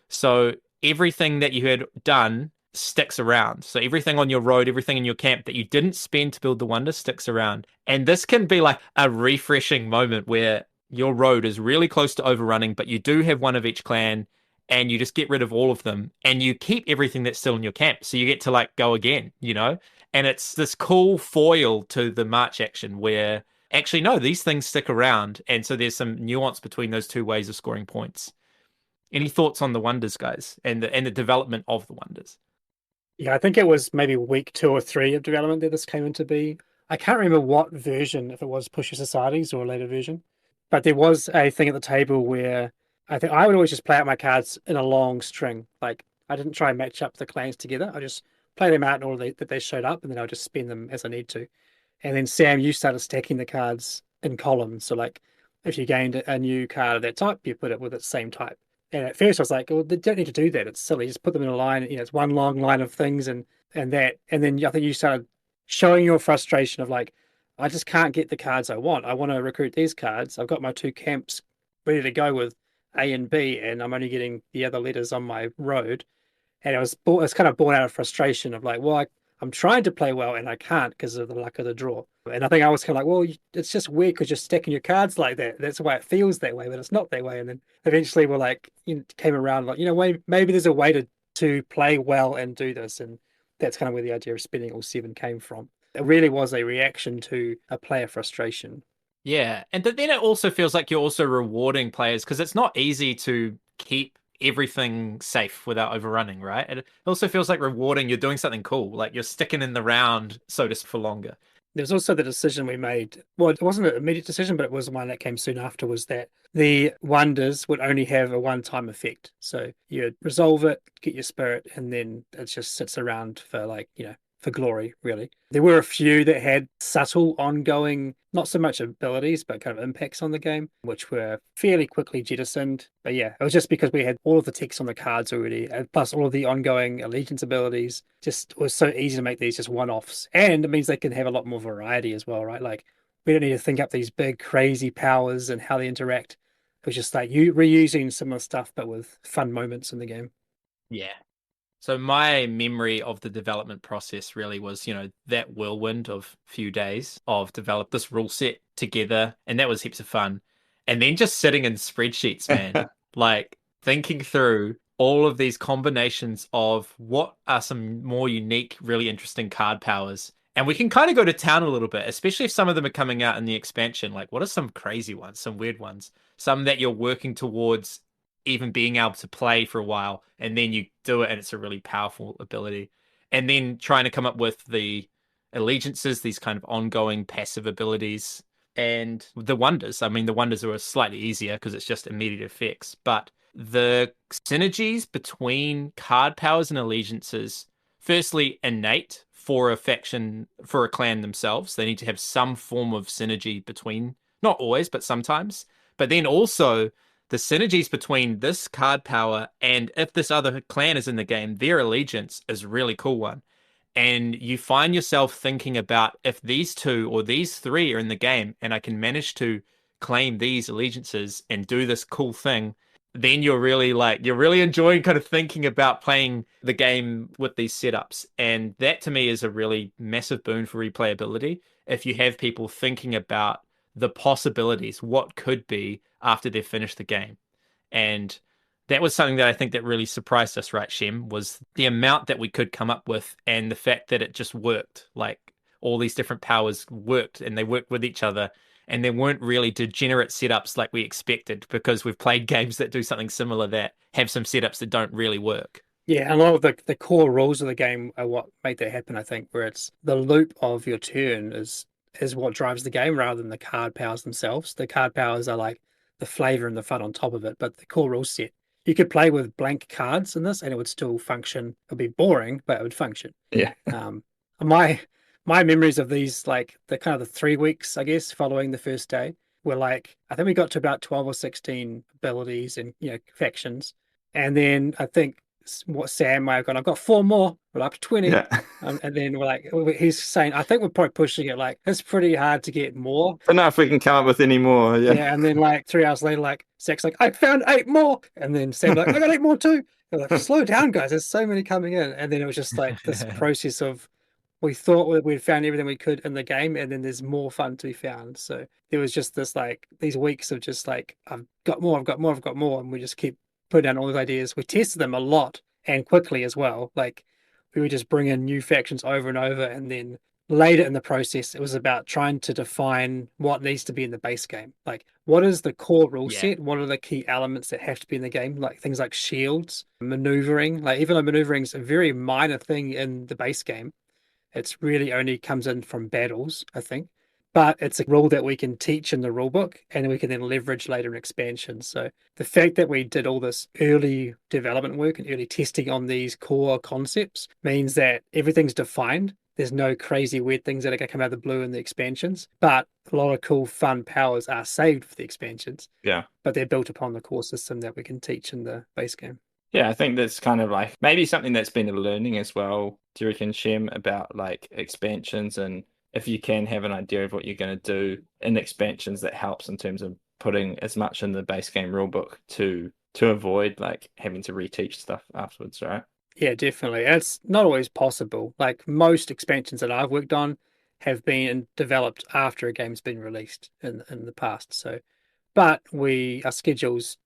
S2: So everything that you had done sticks around. So everything on your road, everything in your camp that you didn't spend to build the wonder sticks around. And this can be like a refreshing moment where your road is really close to overrunning, but you do have one of each clan and you just get rid of all of them and you keep everything that's still in your camp. So you get to like go again, you know? And it's this cool foil to the march action where actually, no, these things stick around. And so there's some nuance between those two ways of scoring points. Any thoughts on the wonders, guys, and the development of the wonders?
S3: Yeah, I think it was maybe week 2 or 3 of development that this came into be. I can't remember what version, if it was Pusher Societies or a later version, but there was a thing at the table where I think I would always just play out my cards in a long string. Like I didn't try and match up the clans together. I just play them out in order that they showed up, and then I'll just spend them as I need to. And then Sam, you started stacking the cards in columns. So like if you gained a new card of that type, you put it with its same type. And at first I was like, well, they don't need to do that. It's silly. Just put them in a line. You know, it's one long line of things and that. And then I think you started showing your frustration of like, I just can't get the cards I want. I want to recruit these cards. I've got my 2 camps ready to go with A and B, and I'm only getting the other letters on my road. And it was kind of born out of frustration of like, well, I'm trying to play well and I can't because of the luck of the draw. And I think I was kind of like, well, it's just weird because you're stacking your cards like that. That's why it feels that way, but it's not that way. And then eventually we're like, came around like, maybe there's a way to play well and do this. And that's kind of where the idea of spending all 7 came from. It really was a reaction to a player frustration.
S2: Yeah, and then it also feels like you're also rewarding players because it's not easy to keep everything safe without overrunning, right? It also feels like rewarding. You're doing something cool, like you're sticking in the round, so to for longer.
S3: There's also the decision we made. Well, it wasn't an immediate decision, but it was one that came soon after, was that the wonders would only have a one-time effect. So you'd resolve it, get your spirit, and then it just sits around for like, for glory, really. There were a few that had subtle ongoing, not so much abilities, but kind of impacts on the game, which were fairly quickly jettisoned. But yeah, it was just because we had all of the text on the cards already, plus all of the ongoing allegiance abilities. Just it was so easy to make these just one-offs. And it means they can have a lot more variety as well, right? Like we don't need to think up these big, crazy powers and how they interact. It was just like you reusing similar stuff, but with fun moments in the game.
S2: Yeah. So my memory of the development process really was, that whirlwind of few days of develop this rule set together, and that was heaps of fun. And then just sitting in spreadsheets, man, like thinking through all of these combinations of what are some more unique, really interesting card powers. And we can kind of go to town a little bit, especially if some of them are coming out in the expansion. Like, what are some crazy ones, some weird ones, some that you're working towards even being able to play for a while, and then you do it and it's a really powerful ability. And then trying to come up with the allegiances, these kind of ongoing passive abilities, and the wonders. I mean, the wonders are slightly easier because it's just immediate effects, but the synergies between card powers and allegiances, firstly, innate for a faction, for a clan themselves. They need to have some form of synergy between, not always, but sometimes. But then also the synergies between this card power and if this other clan is in the game, their allegiance is a really cool one. And you find yourself thinking about if these 2 or these 3 are in the game and I can manage to claim these allegiances and do this cool thing, then you're really enjoying kind of thinking about playing the game with these setups. And that to me is a really massive boon for replayability. If you have people thinking about the possibilities, what could be after they've finished the game. And that was something that I think that really surprised us, right, Shem, was the amount that we could come up with and the fact that it just worked. Like all these different powers worked and they worked with each other. And there weren't really degenerate setups like we expected because we've played games that do something similar that have some setups that don't really work.
S3: Yeah, a lot of the core rules of the game are what made that happen, I think, where it's the loop of your turn is what drives the game rather than the card powers themselves. The card powers are like the flavor and the fun on top of it, but the core rule set, you could play with blank cards in this and it would still function. It would be boring, but it would function.
S1: Yeah.
S3: My memories of these, like the kind of the 3 weeks, I guess, following the first day, were like I think we got to about 12 or 16 abilities and factions, and then I think what Sam may have gone, I've got 4 more, we're up to 20.
S1: Yeah.
S3: And then we're like, he's saying, I think we're probably pushing it. Like, it's pretty hard to get more.
S1: Don't know if we can come up with any more. Yeah.
S3: Yeah. And then like 3 hours later, like Zach's like, I found 8 more. And then Sam's like, I got 8 more too. They're like, slow down, guys. There's so many coming in. And then it was just like this process of, we thought we'd found everything we could in the game, and then there's more fun to be found. So there was just this like these weeks of just like, I've got more, I've got more, I've got more, and we just keep putting down all those ideas. We tested them a lot and quickly as well. Like we would just bring in new factions over and over, and then later in the process, it was about trying to define what needs to be in the base game. Like what is the core rule set? What are the key elements that have to be in the game? Like things like shields, maneuvering. Like even though maneuvering is a very minor thing in the base game, it's really only comes in from battles, I think. But it's a rule that we can teach in the rule book and we can then leverage later in expansion. So the fact that we did all this early development work and early testing on these core concepts means that everything's defined. There's no crazy weird things that are going to come out of the blue in the expansions, but a lot of cool, fun powers are saved for the expansions.
S1: Yeah.
S3: But they're built upon the core system that we can teach in the base game.
S1: Yeah, I think that's kind of like maybe something that's been a learning as well, do you reckon, Shem, about like expansions, and if you can have an idea of what you're going to do in expansions, that helps in terms of putting as much in the base game rulebook to avoid like having to reteach stuff afterwards, right?
S3: Yeah, definitely. It's not always possible. Like most expansions that I've worked on have been developed after a game's been released in the past. So, but our schedule's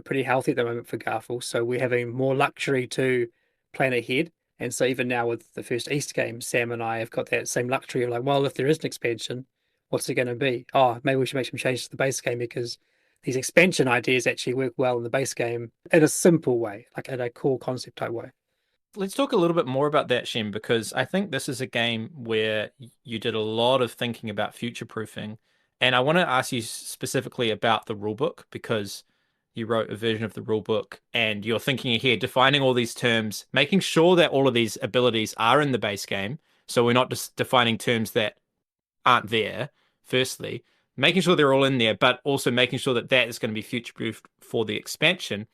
S3: pretty healthy at the moment for Garphill, so we're having more luxury to plan ahead. And so even now with the first East game, Sam and I have got that same luxury of like, well, if there is an expansion, what's it going to be? Oh, maybe we should make some changes to the base game because these expansion ideas actually work well in the base game in a simple way, like in a core concept type way.
S2: Let's talk a little bit more about that, Shem, because I think this is a game where you did a lot of thinking about future proofing. And I want to ask you specifically about the rulebook because you wrote a version of the rulebook and you're thinking ahead, defining all these terms, making sure that all of these abilities are in the base game. So we're not just defining terms that aren't there, firstly, making sure they're all in there, but also making sure that that is going to be future-proofed for the expansion.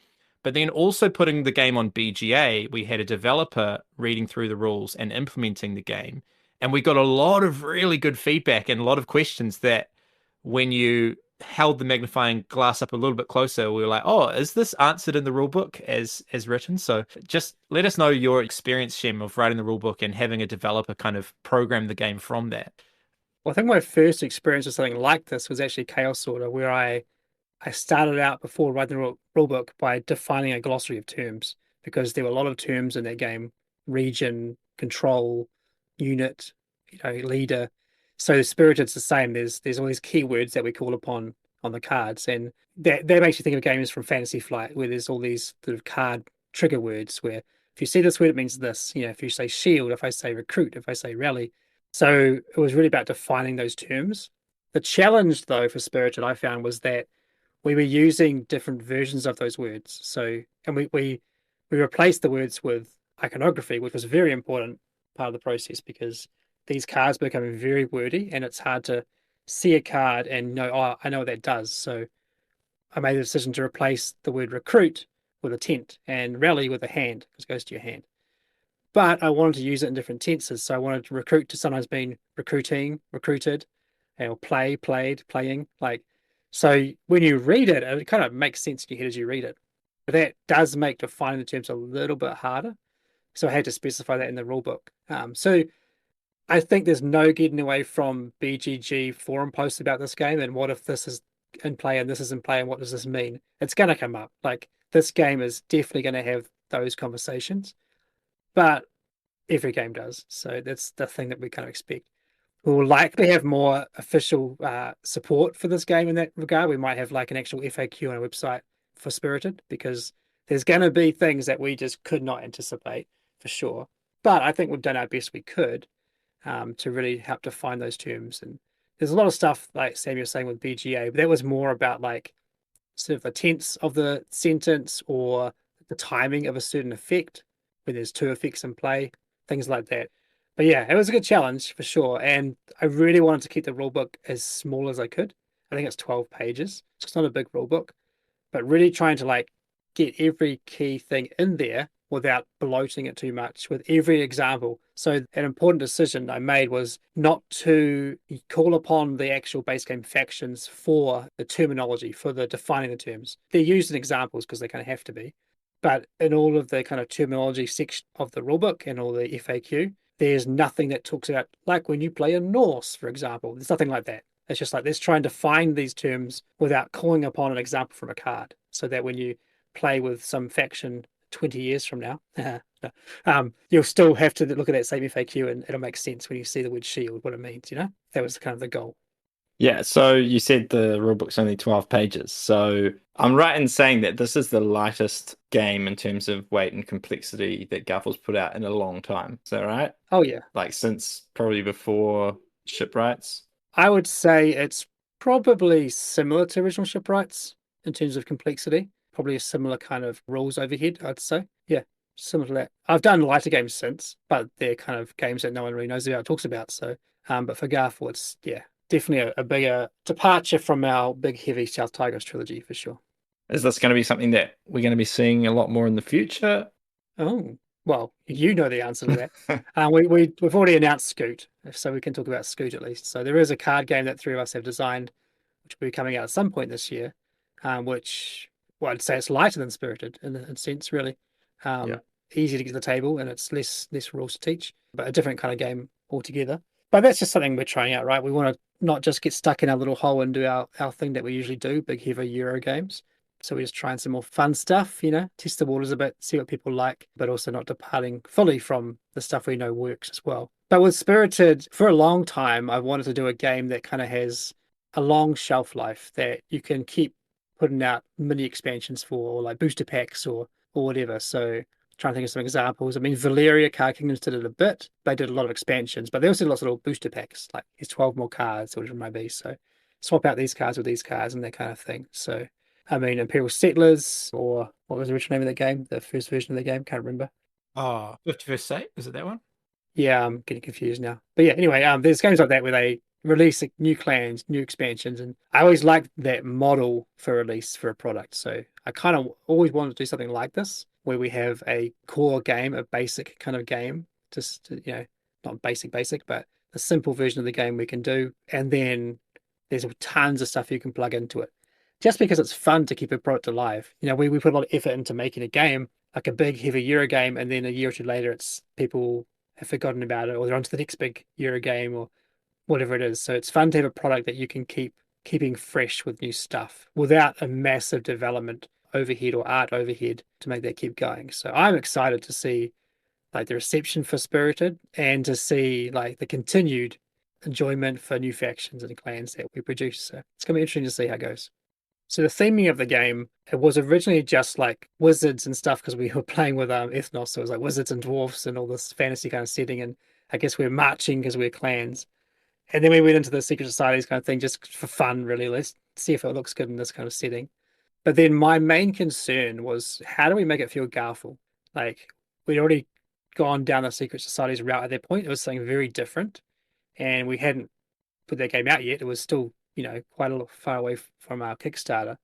S2: But then also putting the game on BGA, we had a developer reading through the rules and implementing the game. And we got a lot of really good feedback and a lot of questions that when you held the magnifying glass up a little bit closer, we were like, oh, is this answered in the rulebook as written? So just let us know your experience, Shem, of writing the rulebook and having a developer kind of program the game from that.
S3: Well, I think my first experience with something like this was actually Chaos Order, where I started out before writing the rulebook by defining a glossary of terms because there were a lot of terms in that game: region, control, unit, leader. So the Spirited's the same. There's all these keywords that we call upon on the cards, and that makes you think of games from Fantasy Flight, where there's all these sort of card trigger words. Where if you see this word, it means this. If you say shield, if I say recruit, if I say rally. So it was really about defining those terms. The challenge, though, for Spirited, I found was that we were using different versions of those words. So, and we replaced the words with iconography, which was a very important part of the process because these cards become very wordy and it's hard to see a card and know, oh, I know what that does. So I made the decision to replace the word recruit with a tent and rally with a hand because it goes to your hand. But I wanted to use it in different tenses. So I wanted to recruit to sometimes being recruiting, recruited, or play, played, playing. So when you read it, it kind of makes sense in your head as you read it. But that does make defining the terms a little bit harder. So I had to specify that in the rulebook. So I think there's no getting away from BGG forum posts about this game and what if this is in play and this is in play and what does this mean? It's going to come up. Like this game is definitely going to have those conversations, but every game does. So that's the thing that we kind of expect. We will likely have more official support for this game in that regard. We might have like an actual FAQ on our website for Spirited because there's going to be things that we just could not anticipate for sure. But I think we've done our best we could to really help define those terms. And there's a lot of stuff like Sam was saying with BGA, but that was more about like sort of the tense of the sentence or the timing of a certain effect when there's two effects in play, things like that. But yeah, it was a good challenge for sure. And I really wanted to keep the rulebook as small as I could. I think it's 12 pages. So it's not a big rulebook, but really trying to like get every key thing in there without bloating it too much with every example. So an important decision I made was not to call upon the actual base game factions for the terminology, for the defining the terms. They're used in examples because they kind of have to be. But in all of the kind of terminology section of the rulebook and all the FAQ, there's nothing that talks about, like when you play a Norse, for example. There's nothing like that. It's just like let's try and define these terms without calling upon an example from a card, so that when you play with some faction 20 years from now, you'll still have to look at that same FAQ and it'll make sense when you see the word shield, what it means, That was kind of the goal.
S1: Yeah, so you said the rulebook's only 12 pages. So I'm right in saying that this is the lightest game in terms of weight and complexity that Garphill's put out in a long time. Is that right?
S3: Oh, yeah.
S1: Like since probably before Shipwrights?
S3: I would say it's probably similar to original Shipwrights in terms of complexity. Probably a similar kind of rules overhead, I'd say. Yeah, similar to that. I've done lighter games since, but they're kind of games that no one really knows about, talks about. So, but for Garphill, it's, yeah, definitely a bigger departure from our big, heavy South Tigris trilogy, for sure.
S1: Is this going to be something that we're going to be seeing a lot more in the future?
S3: Oh, well, you know the answer to that. We've already announced Scoot, so we can talk about Scoot at least. So there is a card game that three of us have designed, which will be coming out at some point this year, which, well, I'd say it's lighter than Spirited in a sense, really. Easy to get to the table, and it's less rules to teach, but a different kind of game altogether. But that's just something we're trying out, right? We want to not just get stuck in our little hole and do our thing that we usually do, big, heavy Euro games. So we're just trying some more fun stuff, test the waters a bit, see what people like, but also not departing fully from the stuff we know works as well. But with Spirited, for a long time, I've wanted to do a game that kind of has a long shelf life that you can keep putting out mini expansions for, or like booster packs or whatever. So trying to think of some examples. I mean, Valeria Card Kingdoms did it a bit. They did a lot of expansions, but they also did lots of little booster packs, like here's 12 more cards, or whatever it might be. So swap out these cards with these cards and that kind of thing. So I mean, Imperial Settlers, or what was the original name of the game? The first version of the game? Can't remember.
S2: Oh, 51st State? Was it that one?
S3: Yeah, I'm getting confused now. But yeah, anyway, there's games like that where they release new clans, new expansions, and I always liked that model for release for a product. So I kind of always wanted to do something like this, where we have a core game, a basic kind of game, just, not basic, but a simple version of the game we can do. And then there's tons of stuff you can plug into it. Just because it's fun to keep a product alive. We put a lot of effort into making a game, like a big, heavy Euro game, and then a year or two later, it's people have forgotten about it, or they're on to the next big Euro game, or whatever it is. So it's fun to have a product that you can keeping fresh with new stuff without a massive development overhead or art overhead to make that keep going. So I'm excited to see like the reception for Spirited, and to see like the continued enjoyment for new factions and clans that we produce. So it's going to be interesting to see how it goes. So the theming of the game, it was originally just like wizards and stuff, because we were playing with ethnos, so it was like wizards and dwarfs and all this fantasy kind of setting, and I guess we're marching because we're clans. And then we went into the secret societies kind of thing just for fun, really. Let's see if it looks good in this kind of setting. But then my main concern was, how do we make it feel Garphill? Like, we'd already gone down the secret societies route at that point. It was something very different, and we hadn't put that game out yet. It was still quite a lot far away from our Kickstarter.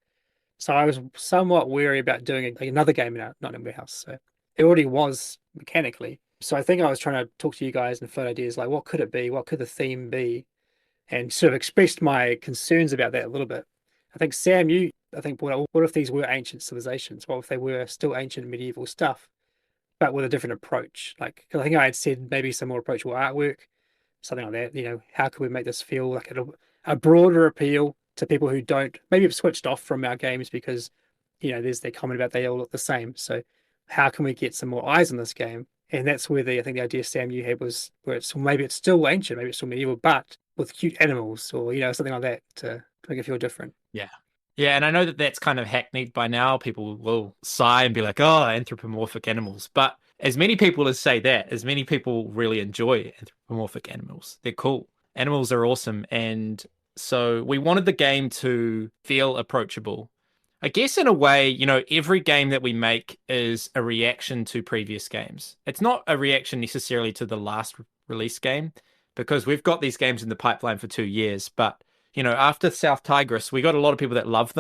S3: So I was somewhat wary about doing another game in our Nottingham warehouse. So it already was mechanically. So I think I was trying to talk to you guys and float ideas like, what could it be? What could the theme be? And sort of expressed my concerns about that a little bit. I think, Sam, what if these were ancient civilizations? What if they were still ancient medieval stuff, but with a different approach? Like, 'cause I think I had said maybe some more approachable artwork, something like that. How could we make this feel like a broader appeal to people who don't maybe have switched off from our games because there's their comment about they all look the same. So how can we get some more eyes on this game? And that's where I think the idea, Sam, you had was where maybe it's still ancient, maybe it's still medieval, but with cute animals or something like that to make it feel different.
S2: Yeah, and I know that that's kind of hackneyed by now. People will sigh and be like, oh, anthropomorphic animals. But as many people as say that, as many people really enjoy anthropomorphic animals. They're cool. Animals are awesome. And so we wanted the game to feel approachable. I guess in a way, every game that we make is a reaction to previous games. It's not a reaction necessarily to the last release game, because we've got these games in the pipeline for 2 years. But, after South Tigris, we got a lot of people that love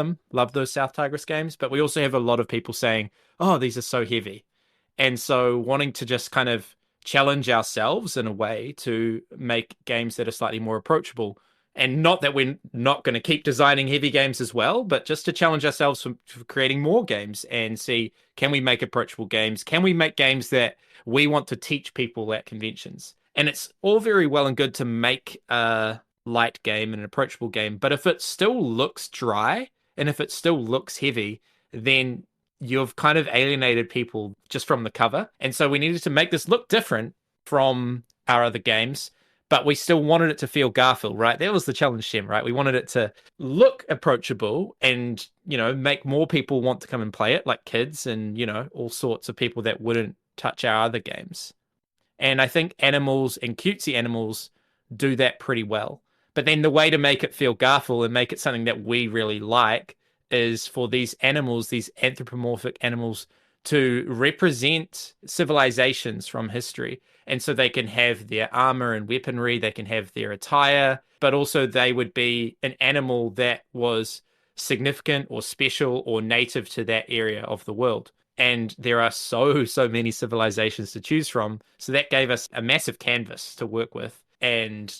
S2: those South Tigris games. But we also have a lot of people saying, oh, these are so heavy. And so wanting to just kind of challenge ourselves in a way to make games that are slightly more approachable. And not that we're not going to keep designing heavy games as well, but just to challenge ourselves for creating more games and see, can we make approachable games? Can we make games that we want to teach people at conventions? And it's all very well and good to make a light game and an approachable game, but if it still looks dry and if it still looks heavy, then you've kind of alienated people just from the cover. And so we needed to make this look different from our other games, but we still wanted it to feel Garphill, right? That was the challenge, Shem, right? We wanted it to look approachable and, make more people want to come and play it, like kids and, all sorts of people that wouldn't touch our other games. And I think animals and cutesy animals do that pretty well. But then the way to make it feel Garfield and make it something that we really like is for these animals, these anthropomorphic animals, to represent civilizations from history. And so they can have their armor and weaponry, they can have their attire, but also they would be an animal that was significant or special or native to that area of the world. And there are so many civilizations to choose from. So that gave us a massive canvas to work with. And,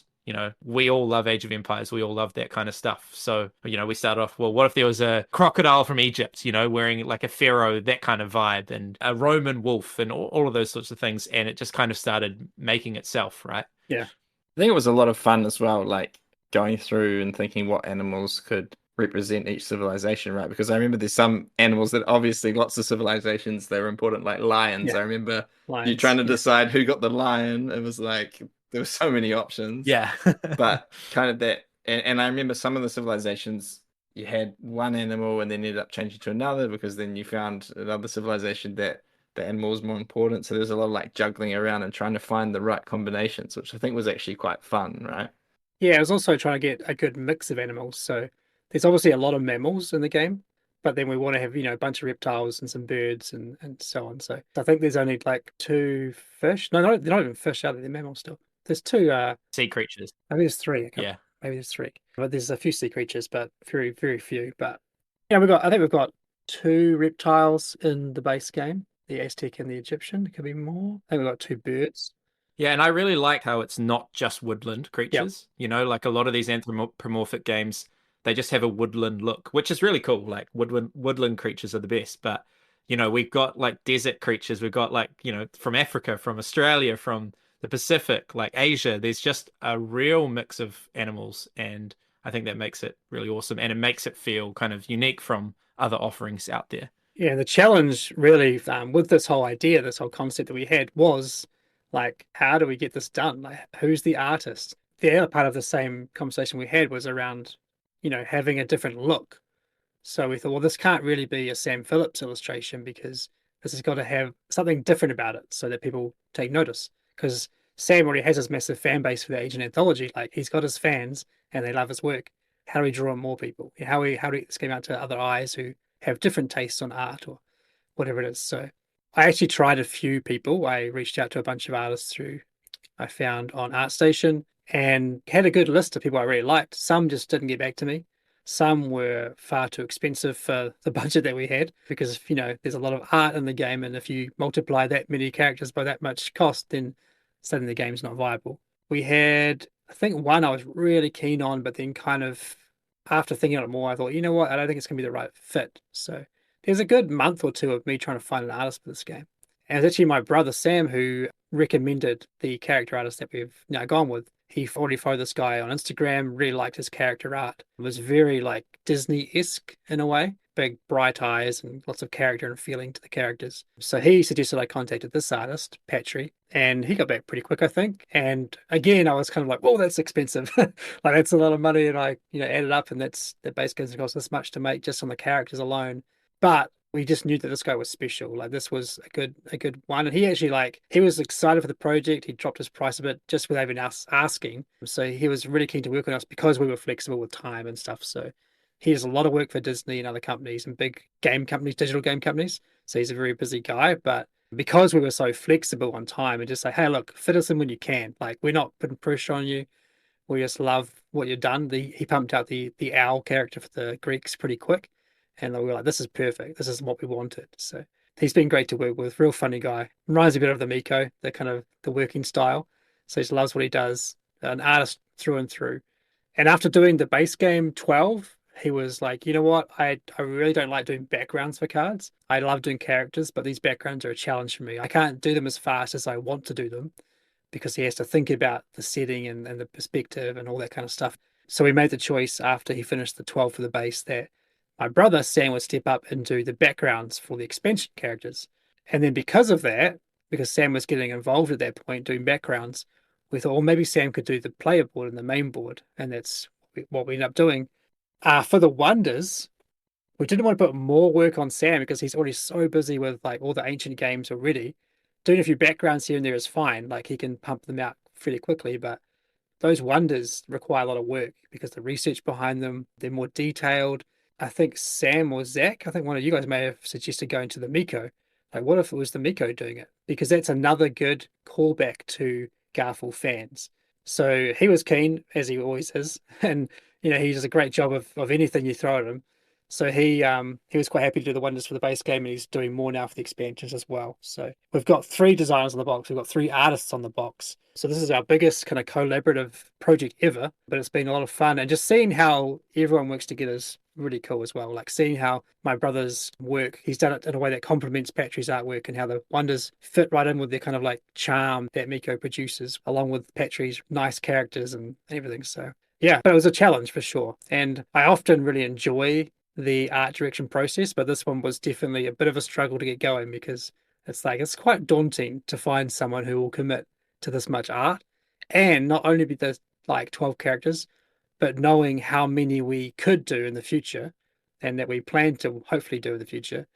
S2: we all love Age of Empires. We all love that kind of stuff. So, we started off, well, what if there was a crocodile from Egypt, wearing like a pharaoh, that kind of vibe, and a Roman wolf and all of those sorts of things. And it just kind of started making itself, right?
S3: Yeah.
S1: I think it was a lot of fun as well, like going through and thinking what animals could represent each civilization, right? Because I remember there's some animals that obviously lots of civilizations, they're important, like lions.
S3: Yeah.
S1: I remember
S3: Lions,
S1: you trying to decide who got the lion. It was like there were so many options.
S2: Yeah.
S1: But kind of that, and I remember some of the civilizations you had one animal and then ended up changing to another because then you found another civilization that the animal was more important. So there's a lot of like juggling around and trying to find the right combinations, which I think was actually quite fun, right?
S3: Yeah, I was also trying to get a good mix of animals. So there's obviously a lot of mammals in the game, but then we want to have, a bunch of reptiles and some birds and so on. So I think there's only like two fish. No, they're not even fish, are they? They're mammals still. There's two,
S2: Sea creatures.
S3: maybe there's three.
S2: Yeah.
S3: Maybe there's three. But there's a few sea creatures, but very, very few. But I think we've got two reptiles in the base game, the Aztec and the Egyptian. There could be more. I think we've got two birds.
S2: Yeah, and I really like how it's not just woodland creatures. Like a lot of these anthropomorphic games, they just have a woodland look, which is really cool. Like woodland creatures are the best. But, we've got like desert creatures. We've got like, from Africa, from Australia, from the Pacific, like Asia. There's just a real mix of animals. And I think that makes it really awesome. And it makes it feel kind of unique from other offerings out there.
S3: Yeah, the challenge really with this whole idea, this whole concept that we had was like, how do we get this done? Like, who's the artist? The other part of the same conversation we had was around, having a different look. So we thought, well, this can't really be a Shem Phillips illustration because this has got to have something different about it so that people take notice. Because Sam already has his massive fan base for the Asian anthology. Like, he's got his fans and they love his work. How do we draw in more people? How do we get this game out to other eyes who have different tastes on art or whatever it is? So I actually tried a few people. I reached out to a bunch of artists I found on ArtStation and had a good list of people I really liked. Some just didn't get back to me. Some were far too expensive for the budget that we had because, there's a lot of art in the game. And if you multiply that many characters by that much cost, then suddenly the game's not viable. We had, I think, one I was really keen on, but then kind of after thinking on it more, I thought, you know what, I don't think it's going to be the right fit. So there's a good month or two of me trying to find an artist for this game. And it's actually my brother Sam who recommended the character artist that we've now gone with. He already followed this guy on Instagram, really liked his character art. It was very like Disney-esque in a way. Big bright eyes and lots of character and feeling to the characters. So he suggested I contacted this artist, Patry, and he got back pretty quick, I think. And again, I was kind of like, "Whoa, that's expensive! Like that's a lot of money." And I, added up, and that basically doesn't cost this much to make just on the characters alone. But we just knew that this guy was special. Like this was a good one. And he actually he was excited for the project. He dropped his price a bit just without even us asking. So he was really keen to work with us because we were flexible with time and stuff. So he does a lot of work for Disney and other companies and big game companies, digital game companies. So he's a very busy guy. But because we were so flexible on time and just say, hey, look, fit us in when you can. Like we're not putting pressure on you. We just love what you've done. He pumped out the owl character for the Greeks pretty quick. And we were like, this is perfect. This is what we wanted. So He's been great to work with, real funny guy. Reminds me a bit of the Miko, the kind of the working style. So he just loves what he does. An artist through and through. And after doing the base game 12, he was like, you know what? I really don't like doing backgrounds for cards. I love doing characters, but these backgrounds are a challenge for me. I can't do them as fast as I want to do them because he has to think about the setting and the perspective and all that kind of stuff. So we made the choice after he finished the 12 for the base that my brother Sam would step up and do the backgrounds for the expansion characters. And then because of that, because Sam was getting involved at that point doing backgrounds, we thought, well, maybe Sam could do the player board and the main board. And that's what we ended up doing. For the Wonders, we didn't want to put more work on Sam because he's already so busy with like all the ancient games already. Doing a few backgrounds here and there is fine. Like he can pump them out fairly quickly, but those Wonders require a lot of work because the research behind them, they're more detailed. I think Sam or Zach, I think one of you guys may have suggested going to the Miko. Like, what if it was the Miko doing it? Because that's another good callback to Garphill fans. So he was keen, as he always is, and he does a great job of anything you throw at him. So he was quite happy to do the Wonders for the base game, and he's doing more now for the expansions as well. So we've got 3 designers on the box. We've got 3 artists on the box. So this is our biggest kind of collaborative project ever, but it's been a lot of fun. And just seeing how everyone works together is really cool as well. Like seeing how my brother's work, he's done it in a way that complements Patrick's artwork and how the Wonders fit right in with the kind of like charm that Miko produces, along with Patrick's nice characters and everything. So yeah, but it was a challenge for sure. And I often really enjoy the art direction process, but this one was definitely a bit of a struggle to get going because it's quite daunting to find someone who will commit to this much art and not only be the like 12 characters, but knowing how many we could do in the future and that we plan to hopefully do in the future.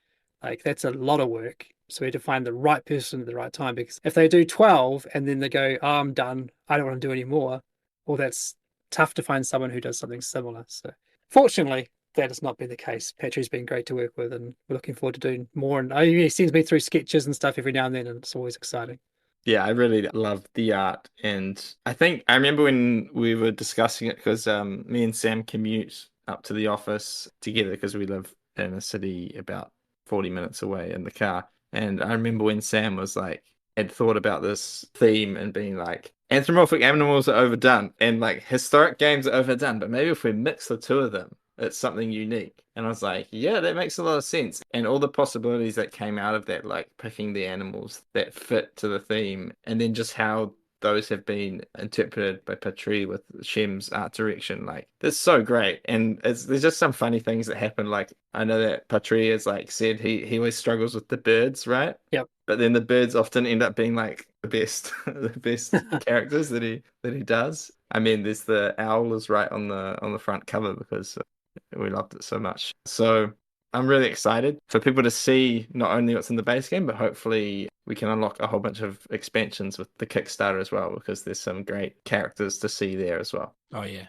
S3: Like that's a lot of work. So we had to find the right person at the right time, because if they do 12 and then they go, oh, I'm done, I don't want to do any more, well, that's tough to find someone who does something similar. So fortunately, that has not been the case. Patrick's been great to work with, and we're looking forward to doing more. And he sends me through sketches and stuff every now and then, and it's always exciting.
S1: Yeah, I really love the art. And I think I remember when we were discussing it because me and Sam commute up to the office together because we live in a city about 40 minutes away in the car. And I remember when Sam was like, had thought about this theme and being like, anthropomorphic animals are overdone and like historic games are overdone, but maybe if we mix the 2 of them, it's something unique. And I was like, yeah, that makes a lot of sense. And all the possibilities that came out of that, like picking the animals that fit to the theme, and then just how those have been interpreted by Patry with Shem's art direction, like that's so great. And there's just some funny things that happen. Like I know that Patry has like said he always struggles with the birds, right?
S3: Yep.
S1: But then the birds often end up being like the best the best characters that he does. I mean, there's the owl is right on the front cover because we loved it so much. So I'm really excited for people to see not only what's in the base game, but hopefully we can unlock a whole bunch of expansions with the Kickstarter as well, because there's some great characters to see there as well.
S2: Oh, yeah.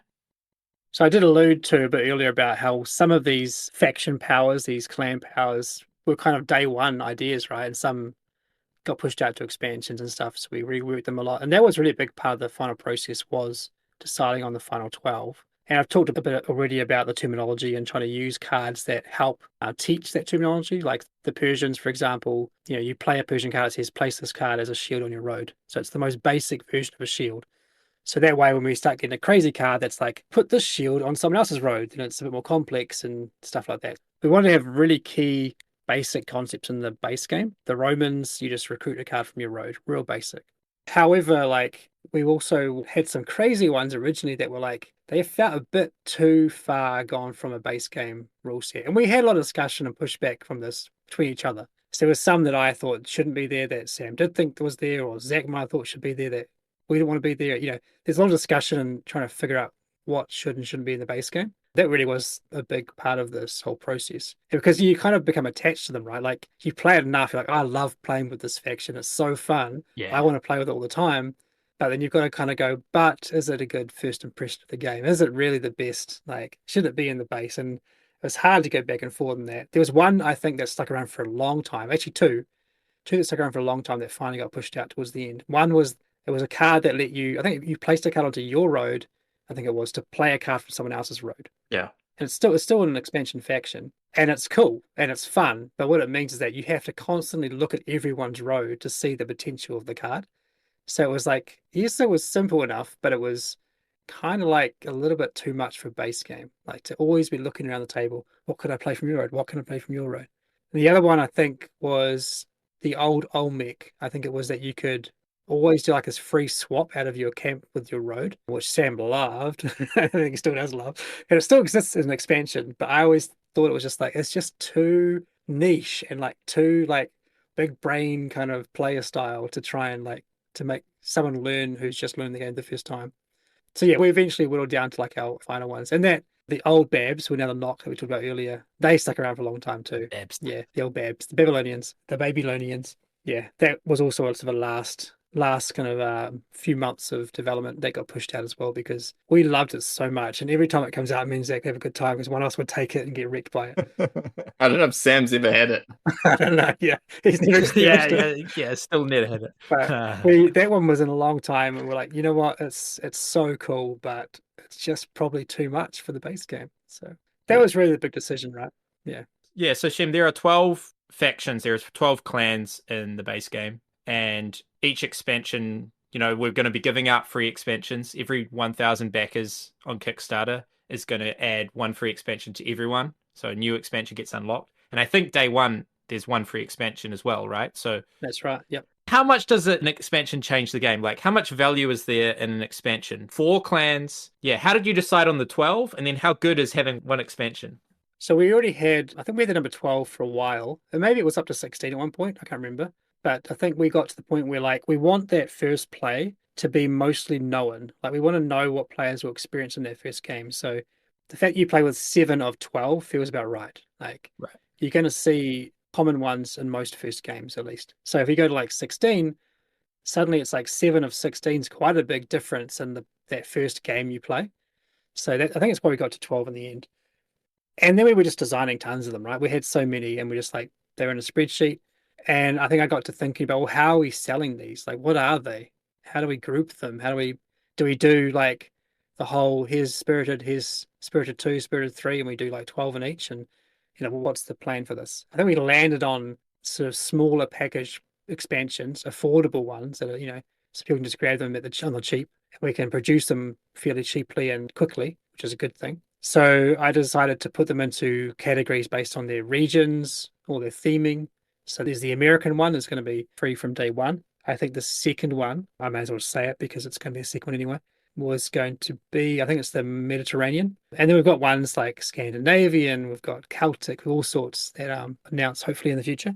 S3: So I did allude to a bit earlier about how some of these faction powers, these clan powers, were kind of day one ideas, right? And some got pushed out to expansions and stuff. So we reworked them a lot. And that was really a big part of the final process, was deciding on the final 12. And I've talked a bit already about the terminology and trying to use cards that help teach that terminology. Like the Persians, for example, you play a Persian card that says place this card as a shield on your road. So it's the most basic version of a shield. So that way, when we start getting a crazy card that's like, put this shield on someone else's road, then it's a bit more complex and stuff like that. We want to have really key basic concepts in the base game. The Romans, you just recruit a card from your road, real basic. However, like we also had some crazy ones originally that were like, they felt a bit too far gone from a base game rule set. And we had a lot of discussion and pushback from this between each other. So there was some that I thought shouldn't be there that Sam did think was there, or Zach might have thought should be there that we didn't want to be there. There's a lot of discussion and trying to figure out what should and shouldn't be in the base game. That really was a big part of this whole process, because you kind of become attached to them, right? Like you play it enough, you're like, I love playing with this faction. It's so fun.
S2: Yeah.
S3: I want to play with it all the time. But then you've got to kind of go, but is it a good first impression of the game? Is it really the best? Like, should it be in the base? And it's hard to go back and forth on that. There was one, I think, that stuck around for a long time. Actually, two that stuck around for a long time that finally got pushed out towards the end. One was, it was a card that let you, I think you placed a card onto your road, I think it was, to play a card from someone else's road.
S1: Yeah.
S3: And it's still an expansion faction. And it's cool and it's fun. But what it means is that you have to constantly look at everyone's road to see the potential of the card. So it was like, yes, it was simple enough, but it was kind of like a little bit too much for base game. Like to always be looking around the table, what could I play from your road? What can I play from your road? And the other one I think was the old Olmec. I think it was that you could always do like this free swap out of your camp with your road, which Sam loved. I think he still does love. And it still exists as an expansion, but I always thought it was just like it's just too niche and like too like big brain kind of player style to try and like to make someone learn who's just learned the game the first time. So yeah, we eventually whittled down to like our final ones. And that the old Babs, who are now the Nock that we talked about earlier, they stuck around for a long time too.
S2: Babs.
S3: Yeah, the old Babs, the Babylonians, the Babylonians. Yeah, that was also a sort of a last kind of few months of development that got pushed out as well because we loved it so much. And every time it comes out, it means Zach have a good time because one else would take it and get wrecked by it.
S1: I don't know if Sam's ever had it.
S3: I don't know. Yeah, he's never experienced it.
S2: Yeah. Still never had it.
S3: But that one was in a long time, and we're like, you know what? It's so cool, but it's just probably too much for the base game. So that was really the big decision, right? Yeah.
S2: Yeah. So Shem, there are 12 factions. There's 12 clans in the base game, and each expansion, we're going to be giving out free expansions. Every 1,000 backers on Kickstarter is going to add one free expansion to everyone. So a new expansion gets unlocked. And I think day one, there's one free expansion as well, right? So
S3: that's right. Yep.
S2: How much does an expansion change the game? Like, how much value is there in an expansion? 4 clans. Yeah. How did you decide on the 12? And then how good is having one expansion?
S3: So we already had, I think we had the number 12 for a while. And maybe it was up to 16 at one point. I can't remember. But I think we got to the point where like we want that first play to be mostly known. Like we want to know what players will experience in their first game. So the fact you play with 7 of 12 feels about right. Like
S2: right.
S3: You're going to see common ones in most first games at least. So if you go to like 16, suddenly it's like 7 of 16 is quite a big difference in that first game you play. So I think it's why we got to 12 in the end. And then we were just designing tons of them, right? We had so many and we just like, they were in a spreadsheet. And I think I got to thinking about, well, how are we selling these? Like, what are they? How do we group them? How do we do like the whole, here's Spirited 2, Spirited 3, and we do like 12 in each? And, what's the plan for this? I think we landed on sort of smaller package expansions, affordable ones that are, so people can just grab them on the cheap. And we can produce them fairly cheaply and quickly, which is a good thing. So I decided to put them into categories based on their regions or their theming. So there's the American one that's going to be free from day one. I think the second one, I may as well say it because it's going to be a second one anyway, was going to be, I think it's the Mediterranean. And then we've got ones like Scandinavian, we've got Celtic, all sorts that announced hopefully in the future.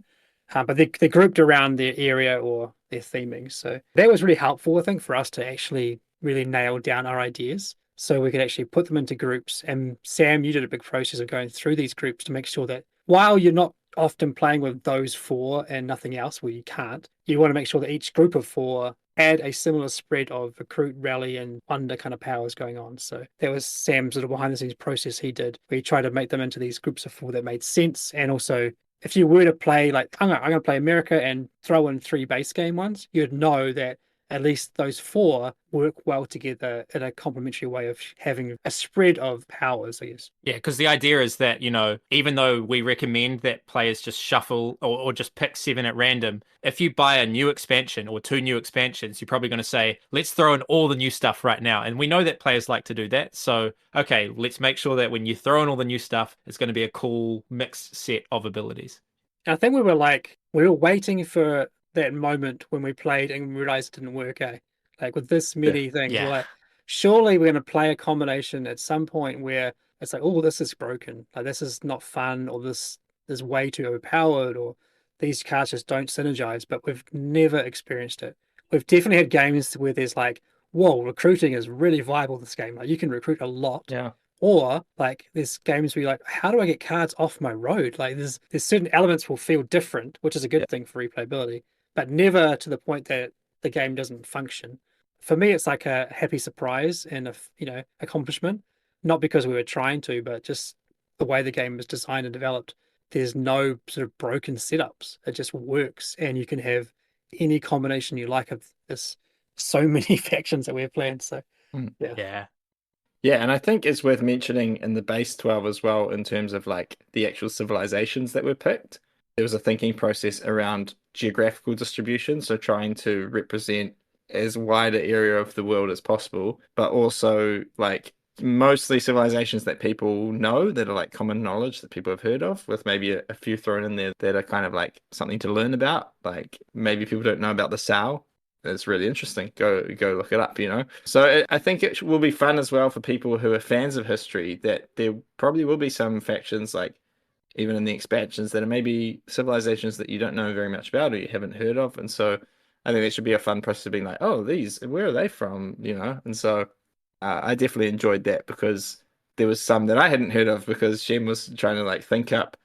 S3: But they're grouped around their area or their theming. So that was really helpful, I think, for us to actually really nail down our ideas. So we could actually put them into groups. And Sam, you did a big process of going through these groups to make sure that while you're not often playing with those 4 and nothing else where you can't, you want to make sure that each group of 4 had a similar spread of recruit, rally, and wonder kind of powers going on. So that was Sam's sort of behind the scenes process he did, where he tried to make them into these groups of 4 that made sense. And also, if you were to play, like, I'm going to play America and throw in 3 base game ones, you'd know that at least those 4 work well together in a complementary way of having a spread of powers, I guess.
S2: Yeah, because the idea is that, even though we recommend that players just shuffle or just pick 7 at random, if you buy a new expansion or 2 new expansions, you're probably going to say, let's throw in all the new stuff right now. And we know that players like to do that. So, okay, let's make sure that when you throw in all the new stuff, it's going to be a cool mixed set of abilities.
S3: And I think we were waiting for that moment when we played and we realized it didn't work, eh? Like with this many things, we're like, surely we're going to play a combination at some point where it's like, oh, this is broken. Like this is not fun, or this is way too overpowered, or these cards just don't synergize. But we've never experienced it. We've definitely had games where there's like, whoa, recruiting is really viable this game. Like you can recruit a lot.
S1: Yeah.
S3: Or like there's games where you're like, how do I get cards off my road? Like there's certain elements will feel different, which is a good thing for replayability, but never to the point that the game doesn't function. For me, it's like a happy surprise and a accomplishment, not because we were trying to, but just the way the game was designed and developed. There's no sort of broken setups. It just works, and you can have any combination you like of this. So many factions that we have planned. So
S2: yeah.
S1: Yeah, and I think it's worth mentioning in the base 12 as well, in terms of like the actual civilizations that were picked. There was a thinking process around geographical distribution, so trying to represent as wide an area of the world as possible, but also like mostly civilizations that people know, that are like common knowledge that people have heard of, with maybe a few thrown in there that are kind of like something to learn about. Like maybe people don't know about the Sao. It's really interesting. Go look it up, you know. So I think it will be fun as well for people who are fans of history, that there probably will be some factions, like even in the expansions, that are maybe civilizations that you don't know very much about or you haven't heard of. And so I think it should be a fun process of being like, oh, these, where are they from? You know. And so I definitely enjoyed that, because there was some that I hadn't heard of, because Shem was trying to like think up,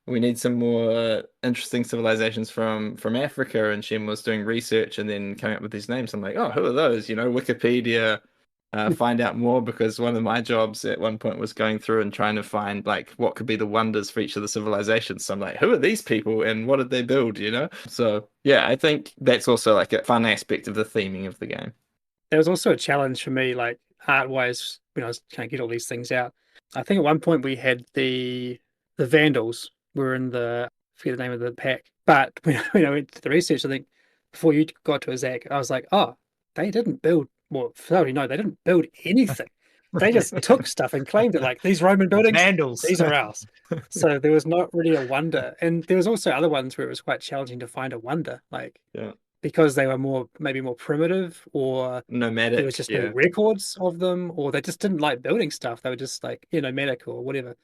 S1: we need some more interesting civilizations from Africa, and Shem was doing research and then coming up with these names. I'm like, oh, who are those? You know, Wikipedia, find out more, because one of my jobs at one point was going through and trying to find like what could be the wonders for each of the civilizations. So I'm like, who are these people and what did they build? You know? So yeah, I think that's also like a fun aspect of the theming of the game.
S3: There was also a challenge for me, like art wise, when I was trying to get all these things out. I think at one point we had the Vandals were in the, I forget the name of the pack, but when I went to the research, I think before you got to it, Zach, I was like, oh, they didn't build. Well, sorry, no, they didn't build anything. They just took stuff and claimed it. Like these Roman buildings,
S2: Vandals.
S3: these are ours. So there was not really a wonder, and there was also other ones where it was quite challenging to find a wonder, like
S1: Yeah.
S3: because they were maybe more primitive, or
S1: Nomadic.
S3: there was just no
S1: Yeah.
S3: records of them, or they just didn't like building stuff. They were just like, nomadic or whatever.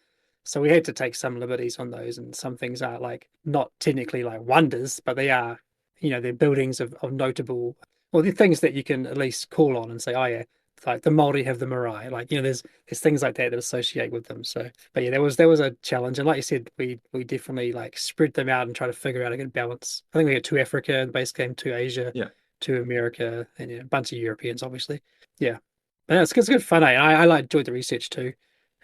S3: So we had to take some liberties on those, and some things are like not technically like wonders, but they are, they're buildings of notable, or they're things that you can at least call on and say, oh yeah, like the Maori have the marae, like there's things like that associate with them. So, but yeah, there was a challenge, and like you said, we definitely like spread them out and try to figure out a good balance. I think we got two Africa in the base game, two Asia,
S1: Yeah.
S3: two America, and a bunch of Europeans, obviously. Yeah, but no, it's good fun. I like enjoyed the research too,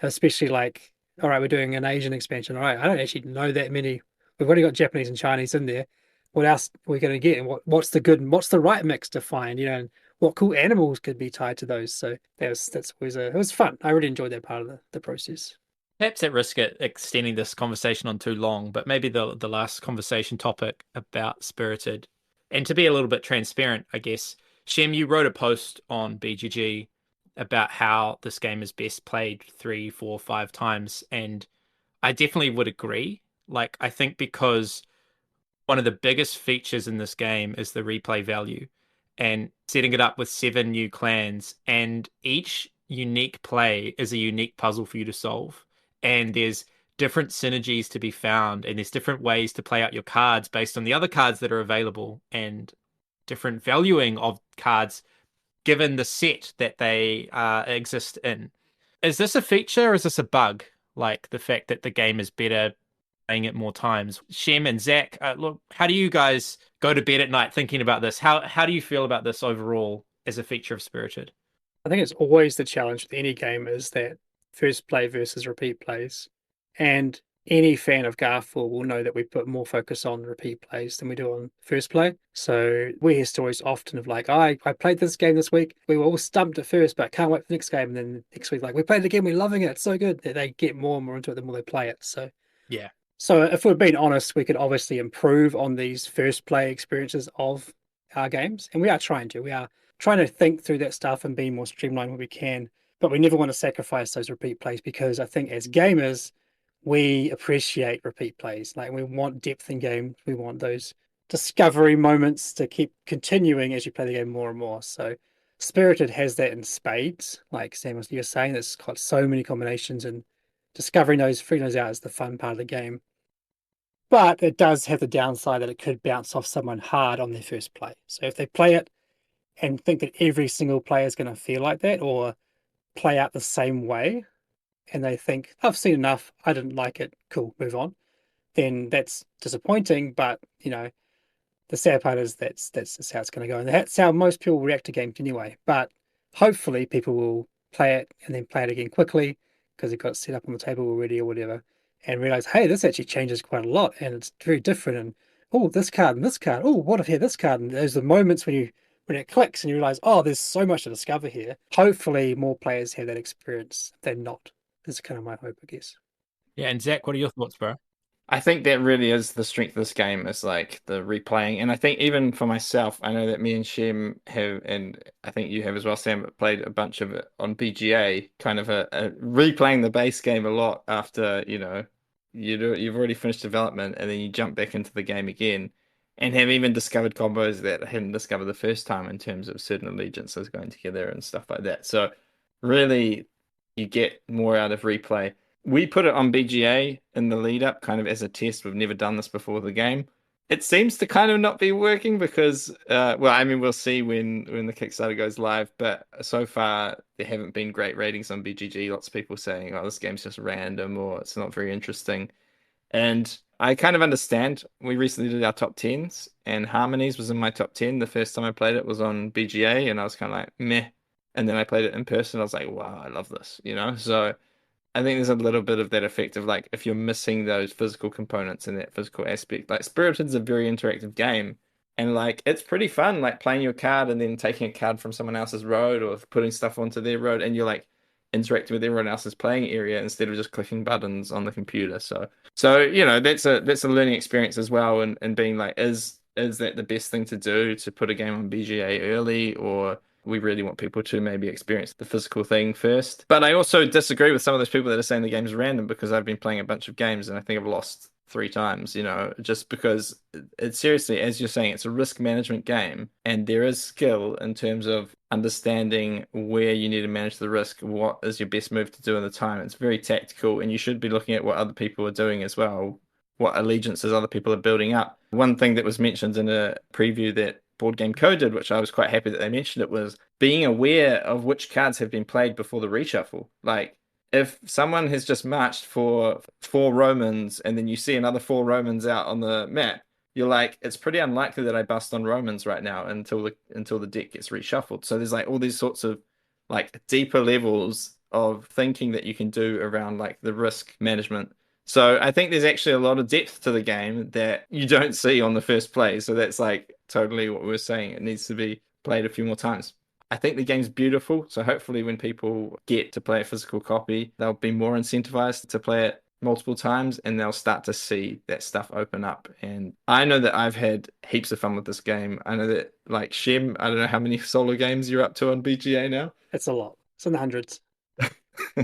S3: especially like, all right, we're doing an Asian expansion. All right, I don't actually know that many. We've already got Japanese and Chinese in there. What else are we going to get? And what's the good and what's the right mix to find? And what cool animals could be tied to those. So that's always it was fun. I really enjoyed that part of the process.
S2: Perhaps at risk of extending this conversation on too long, but maybe the last conversation topic about Spirited, and to be a little bit transparent, I guess, Shem, you wrote a post on BGG about how this game is best played 3, 4, 5 times, and I definitely would agree. Like, I think because one of the biggest features in this game is the replay value, and setting it up with 7 new clans, and each unique play is a unique puzzle for you to solve. And there's different synergies to be found, and there's different ways to play out your cards based on the other cards that are available, and different valuing of cards given the set that they exist in. Is this a feature or is this a bug? Like the fact that the game is better playing it more times. Shem and Zach, look, how do you guys go to bed at night thinking about this? How do you feel about this overall as a feature of Spirited?
S3: I think it's always the challenge with any game is that first play versus repeat plays. And any fan of Garphill will know that we put more focus on repeat plays than we do on first play. So we hear stories often of like, I played this game this week. We were all stumped at first, but can't wait for the next game. And then next week, like, we played it again. We're loving it. It's so good that they get more and more into it the more they play it. So
S2: Yeah.
S3: So if we're being honest, we could obviously improve on these first play experiences of our games. And we are trying to. We are trying to think through that stuff and be more streamlined where we can. But we never want to sacrifice those repeat plays, because I think as gamers, we appreciate repeat plays. Like, we want depth in game. We want those discovery moments to keep continuing as you play the game more and more. So Spirited has that in spades. Like Sam was you're saying, it's got so many combinations, and discovering those, figuring those out is the fun part of the game. But it does have the downside that it could bounce off someone hard on their first play. So if they play it and think that every single player is going to feel like that or play out the same way, and they think, I've seen enough, I didn't like it, cool, move on, then that's disappointing. But, the sad part is that's just how it's going to go. And that's how most people react to games anyway. But hopefully people will play it and then play it again quickly because they've got it set up on the table already or whatever, and realize, hey, this actually changes quite a lot and it's very different. And oh, this card and this card. Oh, what if I had this card? And there's the moments when you when it clicks and you realize, oh, there's so much to discover here. Hopefully, more players have that experience than not. Is kind of my hope, I guess.
S2: Yeah, and Zach, what are your thoughts, bro?
S1: I think that really is the strength of this game is like the replaying. And I think even for myself, I know that me and Shem have, and I think you have as well, Sam, played a bunch of it on BGA, kind of a replaying the base game a lot after, you've already finished development and then you jump back into the game again and have even discovered combos that I hadn't discovered the first time in terms of certain allegiances going together and stuff like that. So really you get more out of replay. We put it on BGA in the lead up, kind of as a test. We've never done this before the game. It seems to kind of not be working because, we'll see when the Kickstarter goes live. But so far, there haven't been great ratings on BGG. Lots of people saying, "Oh, this game's just random," or "It's not very interesting." And I kind of understand. We recently did our top tens, and Harmonies was in my top 10. The first time I played it was on BGA, and I was kind of like, meh. And then I played it in person. I was like, wow, I love this, So I think there's a little bit of that effect of like if you're missing those physical components and that physical aspect. Like Spirited's a very interactive game, and like it's pretty fun, like playing your card and then taking a card from someone else's road or putting stuff onto their road, and you're like interacting with everyone else's playing area instead of just clicking buttons on the computer. So that's a learning experience as well, and being like, is that the best thing to do to put a game on BGA early, or we really want people to maybe experience the physical thing first? But I also disagree with some of those people that are saying the game's random, because I've been playing a bunch of games and I think I've lost 3 times, just because it's seriously, as you're saying, it's a risk management game and there is skill in terms of understanding where you need to manage the risk, what is your best move to do in the time. It's very tactical, and you should be looking at what other people are doing as well, what allegiances other people are building up. One thing that was mentioned in a preview that Board Game Co did, which I was quite happy that they mentioned it, was being aware of which cards have been played before the reshuffle. Like, if someone has just marched for 4 Romans and then you see another 4 Romans out on the map, you're like, it's pretty unlikely that I bust on Romans right now until the deck gets reshuffled. So there's like all these sorts of like deeper levels of thinking that you can do around like the risk management. So I think there's actually a lot of depth to the game that you don't see on the first play. So that's like totally what we were saying. It needs to be played a few more times. I think the game's beautiful. So hopefully when people get to play a physical copy, they'll be more incentivized to play it multiple times, and they'll start to see that stuff open up. And I know that I've had heaps of fun with this game. I know that, like, Shem, I don't know how many solo games you're up to on BGA now.
S3: It's a lot. It's in the hundreds.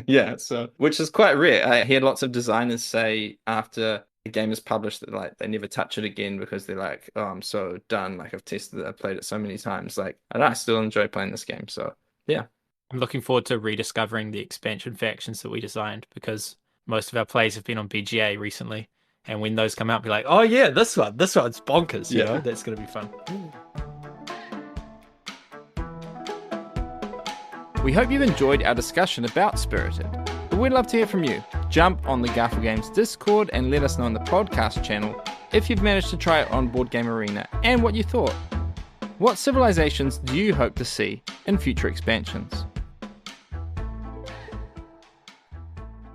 S1: Yeah, so which is quite rare. I hear lots of designers say after the game is published that like they never touch it again because they're like, oh, I'm so done. Like I've tested it, I've played it so many times. Like, and I still enjoy playing this game. So yeah.
S2: I'm looking forward to rediscovering the expansion factions that we designed, because most of our plays have been on BGA recently. And when those come out, be like, oh yeah, this one's bonkers. You know, that's going to be fun.
S1: We hope you've enjoyed our discussion about Spirited, but we'd love to hear from you. Jump on the Garphill Games Discord and let us know on the podcast channel if you've managed to try it on Board Game Arena and what you thought. What civilisations do you hope to see in future expansions?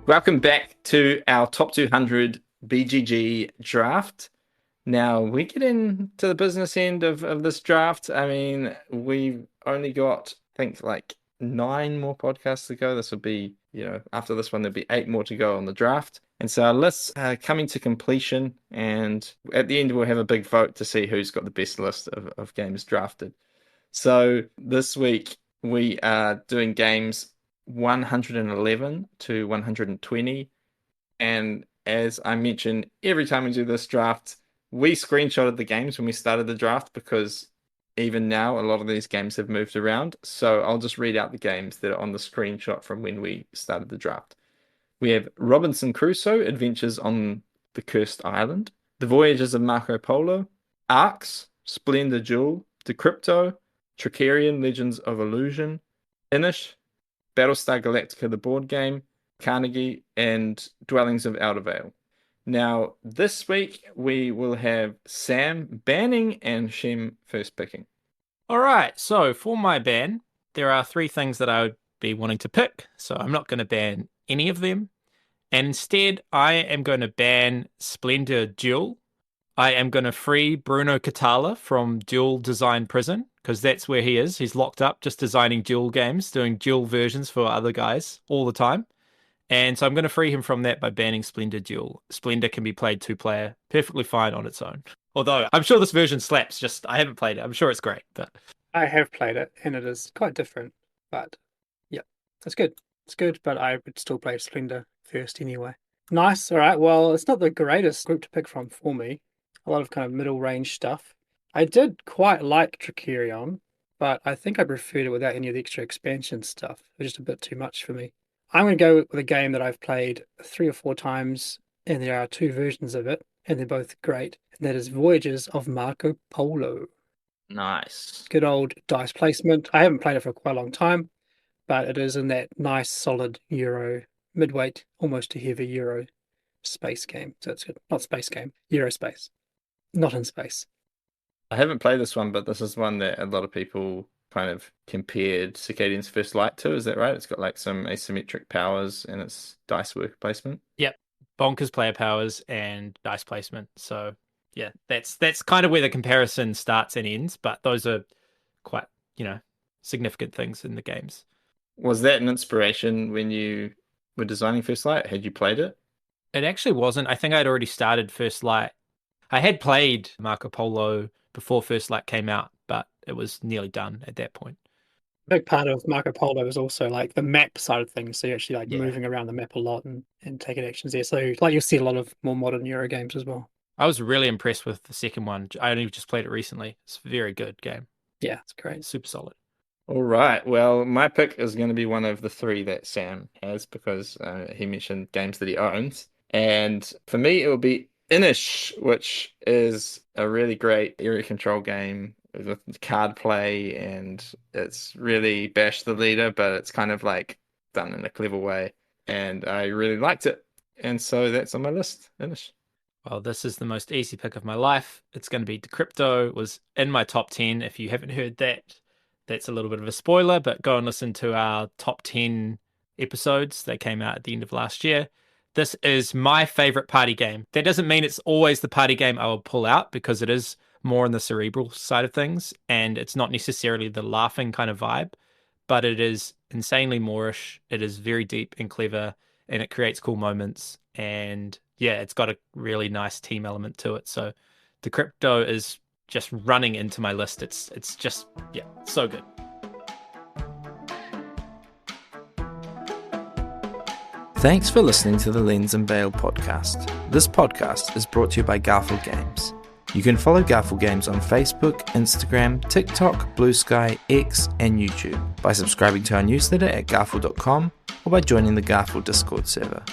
S1: Welcome back to our Top 200 BGG draft. Now, we get into the business end of this draft. I mean, we've only got, I think, like 9 more podcasts to go. This will be, after this one, there'll be 8 more to go on the draft. And so our list's coming to completion. And at the end, we'll have a big vote to see who's got the best list of games drafted. So this week, we are doing games 111 to 120. And as I mention, every time we do this draft, we screenshotted the games when we started the draft, because even now, a lot of these games have moved around. So I'll just read out the games that are on the screenshot from when we started the draft. We have Robinson Crusoe, Adventures on the Cursed Island, The Voyages of Marco Polo, Arcs, Splendor Jewel, Decrypto, Tricarian Legends of Illusion, Inish, Battlestar Galactica the board game, Carnegie, and Dwellings of Outer Vale. Now, this week, we will have Sam banning and Shem first picking.
S2: All right, so for my ban, there are 3 things that I would be wanting to pick, so I'm not going to ban any of them. And instead, I am going to ban Splendor Duel. I am going to free Bruno Catala from dual design prison because that's where he is. He's locked up just designing dual games, doing dual versions for other guys all the time. And so I'm going to free him from that by banning Splendor Duel. Splendor can be played two-player perfectly fine on its own. Although I'm sure this version slaps, just I haven't played it. I'm sure it's great, but
S3: I have played it, and it is quite different. But yeah, it's good. It's good, but I would still play Splendor first anyway. Nice. All right. Well, it's not the greatest group to pick from for me. A lot of kind of middle range stuff. I did quite like Tricerion, but I think I preferred it without any of the extra expansion stuff. It was just a bit too much for me. I'm going to go with a game that I've played 3 or 4 times, and there are 2 versions of it, and they're both great. And that is Voyages of Marco Polo.
S1: Nice.
S3: Good old dice placement. I haven't played it for quite a long time, but it is in that nice, solid Euro, midweight, almost a heavy Euro space game. So it's good. Not space game, Euro space. Not in space.
S1: I haven't played this one, but this is one that a lot of people kind of compared Circadian's First Light to. Is that right? It's got like some asymmetric powers and its dice work placement.
S2: yep, bonkers player powers and dice placement. So yeah, that's kind of where the comparison starts and ends. But those are quite significant things in the games.
S1: Was that an inspiration when you were designing First Light? Had you played it?
S2: It actually wasn't. I think I'd already started First Light. I had played Marco Polo before First Light came out, but it was nearly done at that point.
S3: Big part of Marco Polo is also like the map side of things. So you're actually like
S2: Yeah.
S3: moving around the map a lot and taking actions there. So like you'll see a lot of more modern Euro games as well.
S2: I was really impressed with the second one. I only just played it recently. It's a very good game.
S3: Yeah, it's great.
S2: Super solid.
S1: All right. Well, my pick is going to be one of the 3 that Sam has because he mentioned games that he owns. And for me, it will be Inish, which is a really great area control game with card play, and it's really bash the leader, but it's kind of like done in a clever way. And I really liked it. And so that's on my list, Inish.
S2: Well, this is the most easy pick of my life. It's going to be Decrypto. It was in my top 10. If you haven't heard that, that's a little bit of a spoiler, but go and listen to our top 10 episodes. They came out at the end of last year. This is my favorite party game. That doesn't mean it's always the party game I will pull out because it is more on the cerebral side of things and it's not necessarily the laughing kind of vibe, but it is insanely Moorish. It is very deep and clever and it creates cool moments. And yeah, it's got a really nice team element to it. So the crypto is just running into my list. It's just, yeah, so good.
S1: Thanks for listening to the Lens and Veil podcast. This podcast is brought to you by Garphill Games. You can follow Garphill Games on Facebook, Instagram, TikTok, Blue Sky, X, and YouTube by subscribing to our newsletter at garphill.com or by joining the Garphill Discord server.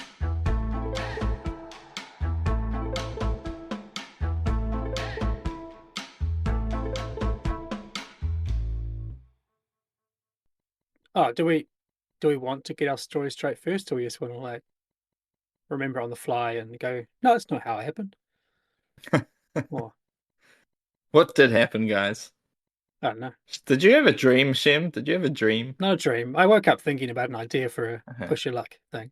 S3: Oh, do we want to get our story straight first, or we just want to like remember on the fly and go, no, that's not how it happened? Or
S1: What did happen, guys?
S3: I don't know.
S1: Did you have a dream, Shem? Did you have a dream?
S3: Not a dream. I woke up thinking about an idea for a
S1: Uh-huh.
S3: push your luck thing.